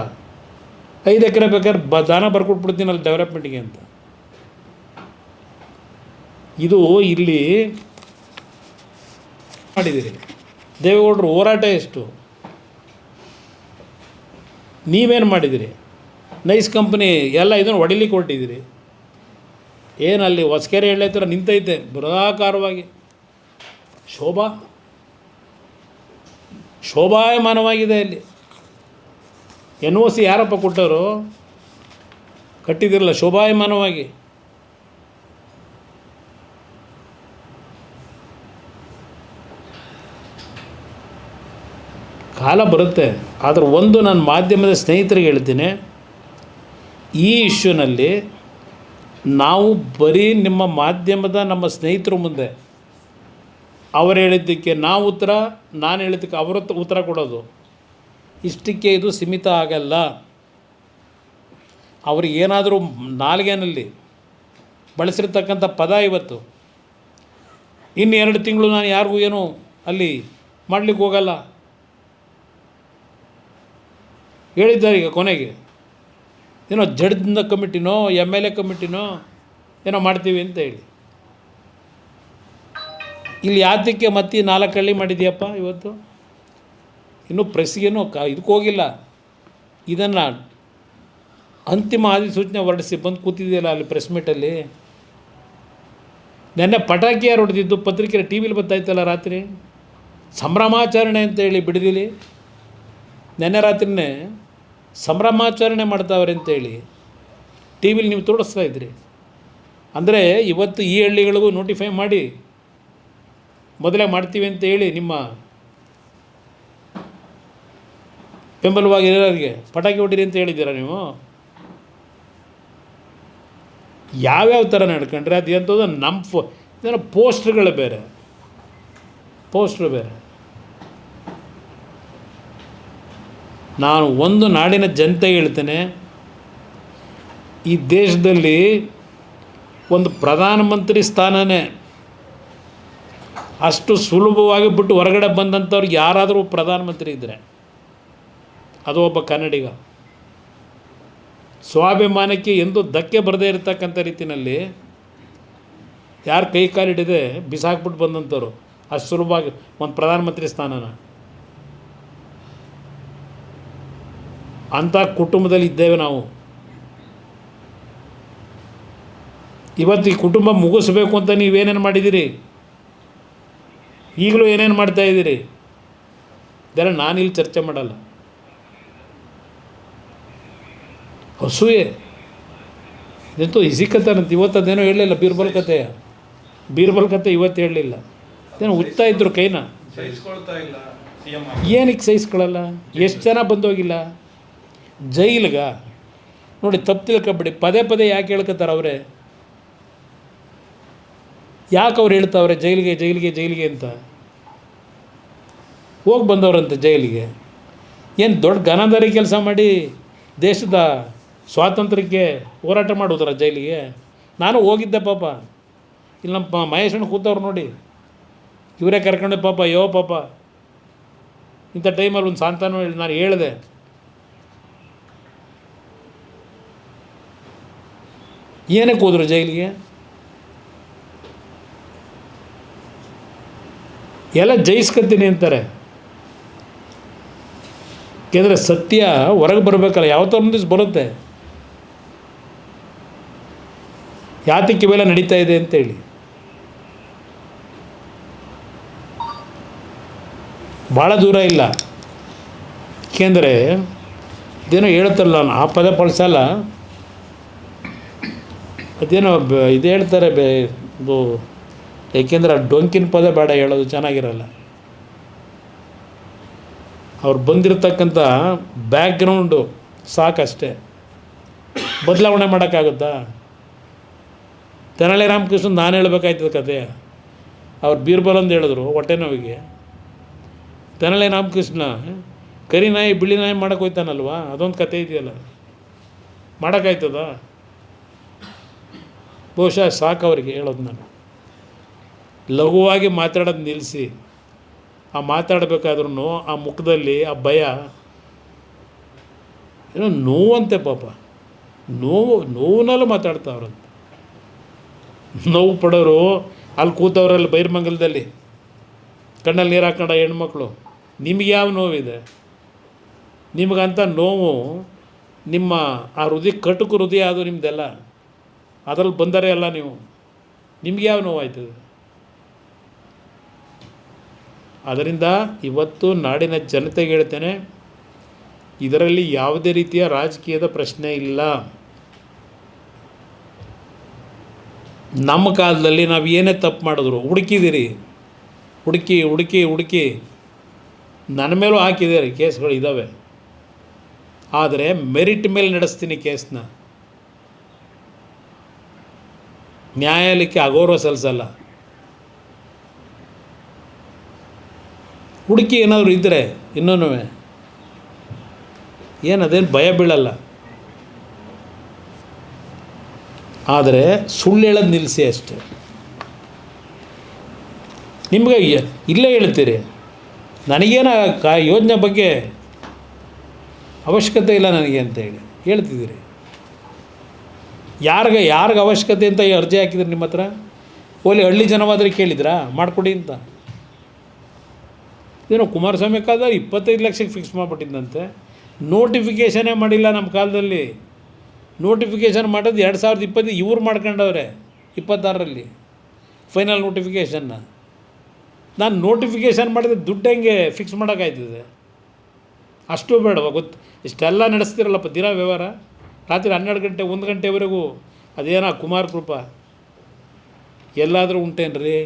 5 ಎಕರೆ ಬೇಕಾದ್ರೆ ದಾನ ಬರ್ಕೊಟ್ಬಿಡ್ತೀನಿ ಅಲ್ಲಿ ಡೆವಲಪ್ಮೆಂಟಿಗೆ ಅಂತ. ಇದು ಇಲ್ಲಿ ಮಾಡಿದ್ದೀರಿ. ದೇವೇಗೌಡರು ಹೋರಾಟ ಎಷ್ಟು? ನೀವೇನು ಮಾಡಿದಿರಿ? ನೈಸ್ ಕಂಪ್ನಿ ಎಲ್ಲ ಇದನ್ನು ಹೊಡಿಲಿಕ್ಕೆ ಹೊರಟಿದ್ದೀರಿ. ಏನಲ್ಲಿ ಹೊಸಕೆರೆ ಎಳ್ಳೆ ಹತ್ರ ನಿಂತೈತೆ ಬೃಹದಾಕಾರವಾಗಿ, ಶೋಭಾಯಮಾನವಾಗಿದೆ. ಅಲ್ಲಿ NOC ಯಾರಪ್ಪ ಕೊಟ್ಟವರು? ಕಟ್ಟಿದಿರಲ್ಲ ಶೋಭಾಯಮಾನವಾಗಿ. ಕಾಲ ಬರುತ್ತೆ. ಆದರೆ ಒಂದು ನಾನು ಮಾಧ್ಯಮದ ಸ್ನೇಹಿತರಿಗೆ ಹೇಳ್ತೀನಿ, ಈ ಇಶ್ಯೂನಲ್ಲಿ ನಾವು ಬರೀ ನಿಮ್ಮ ಮಾಧ್ಯಮದ ನಮ್ಮ ಸ್ನೇಹಿತರ ಮುಂದೆ ಅವರು ಹೇಳಿದ್ದಕ್ಕೆ ನಾವು ಉತ್ತರ, ನಾನು ಹೇಳಿದ್ದಕ್ಕೆ ಅವರ ಉತ್ತರ ಕೊಡೋದು, ಇಷ್ಟಕ್ಕೆ ಇದು ಸೀಮಿತ ಆಗಲ್ಲ. ಅವ್ರಿಗೆ ಏನಾದರೂ ನಾಲ್ಗೆನಲ್ಲಿ ಬಳಸಿರ್ತಕ್ಕಂಥ ಪದ ಇವತ್ತು, ಇನ್ನು 2 ತಿಂಗಳು ನಾನು ಯಾರಿಗೂ ಏನು ಅಲ್ಲಿ ಮಾಡಲಿಕ್ಕೆ ಹೋಗಲ್ಲ. ಹೇಳಿದ್ದಾರೆ ಈಗ ಕೊನೆಗೆ ಏನೋ ಜಡ್ಜ್ನ ಕಮಿಟಿನೋ MLA ಕಮಿಟಿನೋ ಏನೋ ಮಾಡ್ತೀವಿ ಅಂತ ಹೇಳಿ. ಇಲ್ಲಿ ಯಾತಕ್ಕೆ ಮತ್ತೆ 4 ಹಳ್ಳಿ ಮಾಡಿದೆಯಪ್ಪ ಇವತ್ತು? ಇನ್ನೂ ಪ್ರೆಸ್ಗೇನು ಇದಕ್ಕೆ ಹೋಗಿಲ್ಲ. ಇದನ್ನು ಅಂತಿಮ ಅಧಿಸೂಚನೆ ಹೊರಡಿಸಿ ಬಂದು ಕೂತಿದೆಯಲ್ಲ ಅಲ್ಲಿ ಪ್ರೆಸ್ ಮೀಟಲ್ಲಿ. ನೆನ್ನೆ ಪಟಾಕಿ ಯಾರು ಹೊಡೆದಿದ್ದು ಪತ್ರಿಕೆ ಟಿ ವಿಲಿ ಬರ್ತಾಯಿತ್ತಲ್ಲ ರಾತ್ರಿ, ಸಂಭ್ರಮಾಚರಣೆ ಅಂತೇಳಿ ಬಿಡದಿಲಿ. ನೆನ್ನೆ ರಾತ್ರಿನೇ ಸಂಭ್ರಮಾಚರಣೆ ಮಾಡ್ತಾವ್ರೆ ಅಂತೇಳಿ ಟಿ ವಿಲಿ ನೀವು ತೋರಿಸ್ತಾ ಇದ್ರಿ. ಅಂದರೆ ಇವತ್ತು ಈ ಹಳ್ಳಿಗಳಿಗೂ ನೋಟಿಫೈ ಮಾಡಿ ಮೊದಲೇ ಮಾಡ್ತೀವಿ ಅಂತ ಹೇಳಿ ನಿಮ್ಮ ಬೆಂಬಲವಾಗಿ ಇರೋರಿಗೆ ಪಟಾಕಿ ಹೊಡೀರಿ ಅಂತ ಹೇಳಿದ್ದೀರಾ ನೀವು? ಯಾವ್ಯಾವ ಥರ ನಡ್ಕೊಂಡ್ರೆ ಅದು ಎಂಥದ್ದು ನಮ್ಮ ಏನೋ ಪೋಸ್ಟ್ರುಗಳು ಬೇರೆ, ಪೋಸ್ಟ್ರು ಬೇರೆ. ನಾನು ಒಂದು ನಾಡಿನ ಜನತೆಗೆ ಹೇಳ್ತೇನೆ, ಈ ದೇಶದಲ್ಲಿ ಒಂದು ಪ್ರಧಾನಮಂತ್ರಿ ಸ್ಥಾನನೇ ಅಷ್ಟು ಸುಲಭವಾಗಿ ಬಿಟ್ಟು ಹೊರಗಡೆ ಬಂದಂಥವ್ರಿಗೆ ಯಾರಾದರೂ ಪ್ರಧಾನಮಂತ್ರಿ ಇದ್ದರೆ ಅದು ಒಬ್ಬ ಕನ್ನಡಿಗ. ಸ್ವಾಭಿಮಾನಕ್ಕೆ ಎಂದೂ ಧಕ್ಕೆ ಬರದೇ ಇರತಕ್ಕಂಥ ರೀತಿಯಲ್ಲಿ ಯಾರು ಕೈ ಕಾಲಿಡದೆ ಬಿಸಾಕ್ಬಿಟ್ಟು ಬಂದಂಥವ್ರು ಅಷ್ಟು ಸುಲಭವಾಗಿ ಒಂದು ಪ್ರಧಾನಮಂತ್ರಿ ಸ್ಥಾನನ. ಅಂಥ ಕುಟುಂಬದಲ್ಲಿ ಇದ್ದೇವೆ ನಾವು. ಇವತ್ತು ಈ ಕುಟುಂಬ ಮುಗಿಸ್ಬೇಕು ಅಂತ ನೀವೇನೇನು ಮಾಡಿದ್ದೀರಿ, ಈಗಲೂ ಏನೇನು ಮಾಡ್ತಾಯಿದ್ದೀರಿ ಇದೆಲ್ಲ ನಾನಿಲ್ಲಿ ಚರ್ಚೆ ಮಾಡಲ್ಲ. ಹಸುವೆ ಇದಂತೂ ಇಸಿಕತ್ತಾನಂತ ಇವತ್ತು ಅದೇನೋ ಹೇಳಲಿಲ್ಲ. ಬೀರ್ಬಲ್ ಕತೆ ಇವತ್ತು ಹೇಳಲಿಲ್ಲ. ಏನೋ ಉತ್ತಾ ಇದ್ರು ಕೈನ. ಏನಕ್ಕೆ ಸಹಿಸ್ಕೊಳ್ಳಲ್ಲ? ಎಷ್ಟು ಜನ ಬಂದೋಗಿಲ್ಲ ಜೈಲಿಗ ನೋಡಿ. ತಪ್ಪು ತಿಳ್ಕೊಬೇಡಿ, ಪದೇ ಪದೇ ಯಾಕೆ ಹೇಳ್ಕೊತಾರೆ ಅವರೇ? ಯಾಕೆ ಅವ್ರು ಹೇಳ್ತಾವ್ರೆ ಜೈಲಿಗೆ ಜೈಲಿಗೆ ಜೈಲಿಗೆ ಅಂತ? ಹೋಗಿ ಬಂದವ್ರಂತೆ ಜೈಲಿಗೆ. ಏನು ದೊಡ್ಡ ಘನದಾರಿ ಕೆಲಸ ಮಾಡಿ ದೇಶದ ಸ್ವಾತಂತ್ರ್ಯಕ್ಕೆ ಹೋರಾಟ ಮಾಡೋದ್ರ ಜೈಲಿಗೆ? ನಾನು ಹೋಗಿದ್ದೆ ಪಾಪ. ಇಲ್ಲಿ ನಮ್ಮ ಮಹೇಶಣ್ಣ ಕೂತವ್ರು ನೋಡಿ, ಇವರೇ ಕರ್ಕೊಂಡೆ ಪಾಪ. ಪಾಪ ಇಂಥ ಟೈಮಲ್ಲಿ ಒಂದು ಸಾಂತಾನು ಹೇಳಿ ನಾನು ಹೇಳಿದೆ, ಏನಕ್ಕೆ ಹೋದ್ರು ಜೈಲಿಗೆ? ಎಲ್ಲ ಜಯಿಸ್ಕೊತೀನಿ ಅಂತಾರೆ. ಯಾಕೆಂದರೆ ಸತ್ಯ ಹೊರಗೆ ಬರಬೇಕಲ್ಲ, ಯಾವತ್ತೋ ಒಂದು ದಿವಸ ಬರುತ್ತೆ. ಯಾತಕ್ಕೆ ಇವೆಲ್ಲ ನಡೀತಾ ಇದೆ ಅಂತೇಳಿ ಭಾಳ ದೂರ ಇಲ್ಲ. ಏಕೆಂದರೆ ಇದೇನೋ ಹೇಳ್ತಾರಲ್ಲ, ನಾನು ಆ ಪದ ಬಳಸಲ್ಲ, ಅದೇನೋ ಇದು ಹೇಳ್ತಾರೆ ಇದು. ಏಕೆಂದರೆ ಆ ಡೊಂಕಿನ ಪದ ಬೇಡ ಹೇಳೋದು, ಚೆನ್ನಾಗಿರಲ್ಲ. ಅವ್ರು ಬಂದಿರತಕ್ಕಂಥ ಬ್ಯಾಕ್ಗ್ರೌಂಡು ಸಾಕಷ್ಟೇ, ಬದಲಾವಣೆ ಮಾಡೋಕ್ಕಾಗುತ್ತಾ? ತೆನಾಲಿ ರಾಮಕೃಷ್ಣ ನಾನು ಹೇಳ್ಬೇಕಾಯ್ತದ ಕತೆ. ಅವ್ರು ಬೀರ್ಬಲ್ ಅಂತ ಹೇಳಿದ್ರು ಹೊಟ್ಟೆ ನೋವಿಗೆ. ತೆನಾಲಿ ರಾಮಕೃಷ್ಣ ಕರಿ ನಾಯಿ ಬಿಳಿ ನಾಯಿ ಮಾಡೋಕ್ಕೆ ಹೋಯ್ತಾನಲ್ವ, ಅದೊಂದು ಕತೆ ಇದೆಯಲ್ಲ, ಮಾಡೋಕ್ಕಾಯ್ತದ? ಬಹುಶಃ ಸಾಕು ಅವರಿಗೆ ಹೇಳೋದು. ನಾನು ಲಘುವಾಗಿ ಮಾತಾಡೋದು ನಿಲ್ಲಿಸಿ, ಆ ಮಾತಾಡಬೇಕಾದ್ರೂ ಆ ಮುಖದಲ್ಲಿ ಆ ಭಯ ಏನೋ ನೋವಂತೆ ಪಾಪ. ನೋವಿನಲ್ಲೂ ಮಾತಾಡ್ತಾವ್ರಂತೆ. ನೋವು ಪಡೋರು ಅಲ್ಲಿ ಕೂತವ್ರಲ್ಲಿ ಬೈರ್ಮಂಗಲದಲ್ಲಿ ಕಣ್ಣಲ್ಲಿ ನೀರು ಹಾಕೊಂಡ ಹೆಣ್ಮಕ್ಳು. ನಿಮಗೆ ಯಾವ ನೋವಿದೆ? ನಿಮಗಂಥ ನೋವು ನಿಮ್ಮ ಆ ಹೃದಯ ಕಟುಕು ಹೃದಯ ಅದು ನಿಮ್ಮದೆಲ್ಲ, ಅದರಲ್ಲಿ ಬಂದರೆ ಅಲ್ಲ ನೀವು. ನಿಮ್ಗೆ ಯಾವ ನೋವಾಯ್ತದೆ? ಅದರಿಂದ ಇವತ್ತು ನಾಡಿನ ಜನತೆಗೆ ಹೇಳ್ತೇನೆ, ಇದರಲ್ಲಿ ಯಾವುದೇ ರೀತಿಯ ರಾಜಕೀಯದ ಪ್ರಶ್ನೆ ಇಲ್ಲ. ನಮ್ಮ ಕಾಲದಲ್ಲಿ ನಾವು ಏನೇ ತಪ್ಪು ಮಾಡಿದ್ರು ಹುಡುಕಿದ್ದೀರಿ, ಹುಡುಕಿ ನನ್ನ ಮೇಲೂ ಹಾಕಿದ್ದೀರಿ ಕೇಸ್ಗಳು ಇದ್ದಾವೆ. ಆದರೆ ಮೆರಿಟ್ ಮೇಲೆ ನಡೆಸ್ತೀನಿ ಕೇಸ್ನ, ನ್ಯಾಯಾಲಯಕ್ಕೆ ಅಗೌರವ ಸಲ್ಲಿಸಲ್ಲ. ಹುಡುಕಿ ಏನಾದರೂ ಇದ್ದರೆ ಇನ್ನೂ ಏನದೇನು ಭಯ ಬೀಳಲ್ಲ. ಆದರೆ ಸುಳ್ಳು ಹೇಳೋದು ನಿಲ್ಲಿಸಿ ಅಷ್ಟೆ. ನಿಮಗೆ ಇಲ್ಲೇ ಹೇಳ್ತೀರಿ, ನನಗೇನ ಯೋಜನೆ ಬಗ್ಗೆ ಅವಶ್ಯಕತೆ ಇಲ್ಲ ನನಗೆ ಅಂತೇಳಿ ಹೇಳ್ತಿದ್ದೀರಿ. ಯಾರಿಗೆ ಅವಶ್ಯಕತೆ ಅಂತ ಈ ಅರ್ಜಿ ಹಾಕಿದ್ರಿ ನಿಮ್ಮ ಹತ್ರ? ಓಲಿ ಹಳ್ಳಿ ಜನವಾದರೆ ಕೇಳಿದ್ರಾ ಮಾಡಿಕೊಡಿ ಅಂತ? ಏನೋ ಕುಮಾರಸ್ವಾಮಿ ಕಾಲದಲ್ಲಿ 25 ಲಕ್ಷಕ್ಕೆ ಫಿಕ್ಸ್ ಮಾಡಿಬಿಟ್ಟಿದ್ದಂತೆ. ನೋಟಿಫಿಕೇಷನೇ ಮಾಡಿಲ್ಲ ನಮ್ಮ ಕಾಲದಲ್ಲಿ. ನೋಟಿಫಿಕೇಷನ್ ಮಾಡೋದು 2020 ಇವ್ರು ಮಾಡ್ಕೊಂಡವ್ರೆ 26ರಲ್ಲಿ ಫೈನಲ್ ನೋಟಿಫಿಕೇಷನ್ನ. ನಾನು ನೋಟಿಫಿಕೇಷನ್ ಮಾಡಿದ್ರೆ ದುಡ್ಡು ಹೆಂಗೆ ಫಿಕ್ಸ್ ಮಾಡೋಕ್ಕಾಯ್ತದೆ? ಅಷ್ಟು ಬೇಡವಾ? ಗೊತ್ತು ಇಷ್ಟೆಲ್ಲ ನಡೆಸ್ತಿರಲ್ಲಪ್ಪ ದಿನ ವ್ಯವಹಾರ. ರಾತ್ರಿ 12 ಗಂಟೆ 1 ಗಂಟೆವರೆಗೂ ಅದೇನೋ ಕುಮಾರ್ ಕೃಪಾ ಎಲ್ಲಾದರೂ ಉಂಟೇನ್ರಿ?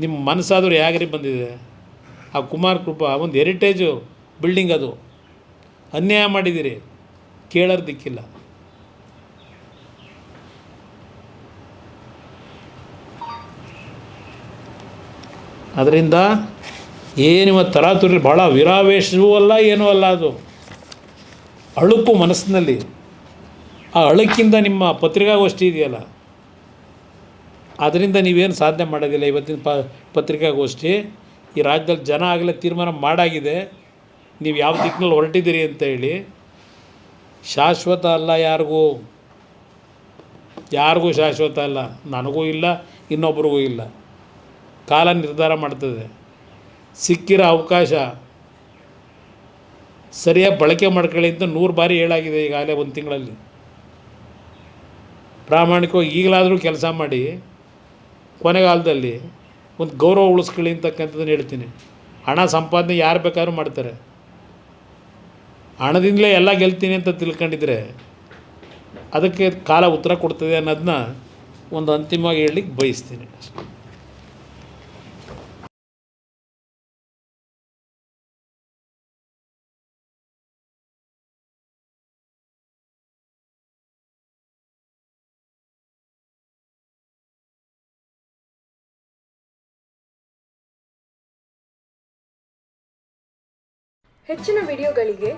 ನಿಮ್ಮ ಮನಸ್ಸಾದರೂ ಯಾಗ್ರಿ ಬಂದಿದೆ? ಆ ಕುಮಾರ್ ಕೃಪಾ ಒಂದು ಹೆರಿಟೇಜು ಬಿಲ್ಡಿಂಗ್, ಅದು ಅನ್ಯಾಯ ಮಾಡಿದ್ದೀರಿ, ಕೇಳೋರು ದಿಕ್ಕಿಲ್ಲ. ಅದರಿಂದ ಏನಿವ ತರಾತುರಿ ಭಾಳ ವಿರಾವೇಶವೂ ಅಲ್ಲ, ಏನೂ ಅಲ್ಲ. ಅದು ಅಳುಕು ಮನಸ್ಸಿನಲ್ಲಿ. ಆ ಅಳುಕಿಂದ ನಿಮ್ಮ ಪತ್ರಿಕಾಗೋಷ್ಠಿ ಇದೆಯಲ್ಲ, ಅದರಿಂದ ನೀವೇನು ಸಾಧನೆ ಮಾಡೋದಿಲ್ಲ. ಇವತ್ತಿನ ಪತ್ರಿಕಾಗೋಷ್ಠಿ ಈ ರಾಜ್ಯದಲ್ಲಿ ಜನ ಆಗಲೇ ತೀರ್ಮಾನ ಮಾಡಾಗಿದೆ ನೀವು ಯಾವ ದಿಕ್ಕಿನಲ್ಲಿ ಹೊರಟಿದ್ದೀರಿ ಅಂತ ಹೇಳಿ. ಶಾಶ್ವತ ಅಲ್ಲ, ಯಾರಿಗೂ ಶಾಶ್ವತ ಅಲ್ಲ. ನನಗೂ ಇಲ್ಲ, ಇನ್ನೊಬ್ರಿಗೂ ಇಲ್ಲ. ಕಾಲ ನಿರ್ಧಾರ ಮಾಡ್ತದೆ. ಸಿಕ್ಕಿರೋ ಅವಕಾಶ ಸರಿಯಾಗಿ ಬಳಕೆ ಮಾಡ್ಕೊಳ್ಳಿ ಅಂತ 100 ಬಾರಿ ಹೇಳಾಗಿದೆ ಈಗಾಗಲೇ 1 ತಿಂಗಳಲ್ಲಿ. ಪ್ರಾಮಾಣಿಕವಾಗಿ ಈಗಲಾದರೂ ಕೆಲಸ ಮಾಡಿ ಕೊನೆಗಾಲದಲ್ಲಿ ಒಂದು ಗೌರವ ಉಳಿಸ್ಕೊಳ್ಳಿ ಅಂತಕ್ಕಂಥದ್ದನ್ನು ಹೇಳ್ತೀನಿ. ಹಣ ಸಂಪಾದನೆ ಯಾರು ಬೇಕಾದ್ರೂ ಮಾಡ್ತಾರೆ. ಹಣದಿಂದಲೇ ಎಲ್ಲ ಗೆಲ್ತೀನಿ ಅಂತ ತಿಳ್ಕೊಂಡಿದ್ರೆ ಅದಕ್ಕೆ ಕಾಲ ಉತ್ತರ ಕೊಡ್ತದೆ ಅನ್ನೋದನ್ನ ಒಂದು ಅಂತಿಮವಾಗಿ ಹೇಳಲಿಕ್ಕೆ ಬಯಸ್ತೀನಿ. ಹೆಚ್ಚಿನ ವಿಡಿಯೋಗಳಿಗೆ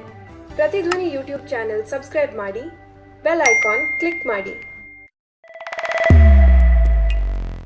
ಪ್ರತಿಧ್ವನಿ ಯೂಟ್ಯೂಬ್ ಚಾನೆಲ್ ಸಬ್ಸ್ಕ್ರೈಬ್ ಮಾಡಿ, ಬೆಲ್ ಐಕಾನ್ ಕ್ಲಿಕ್ ಮಾಡಿ.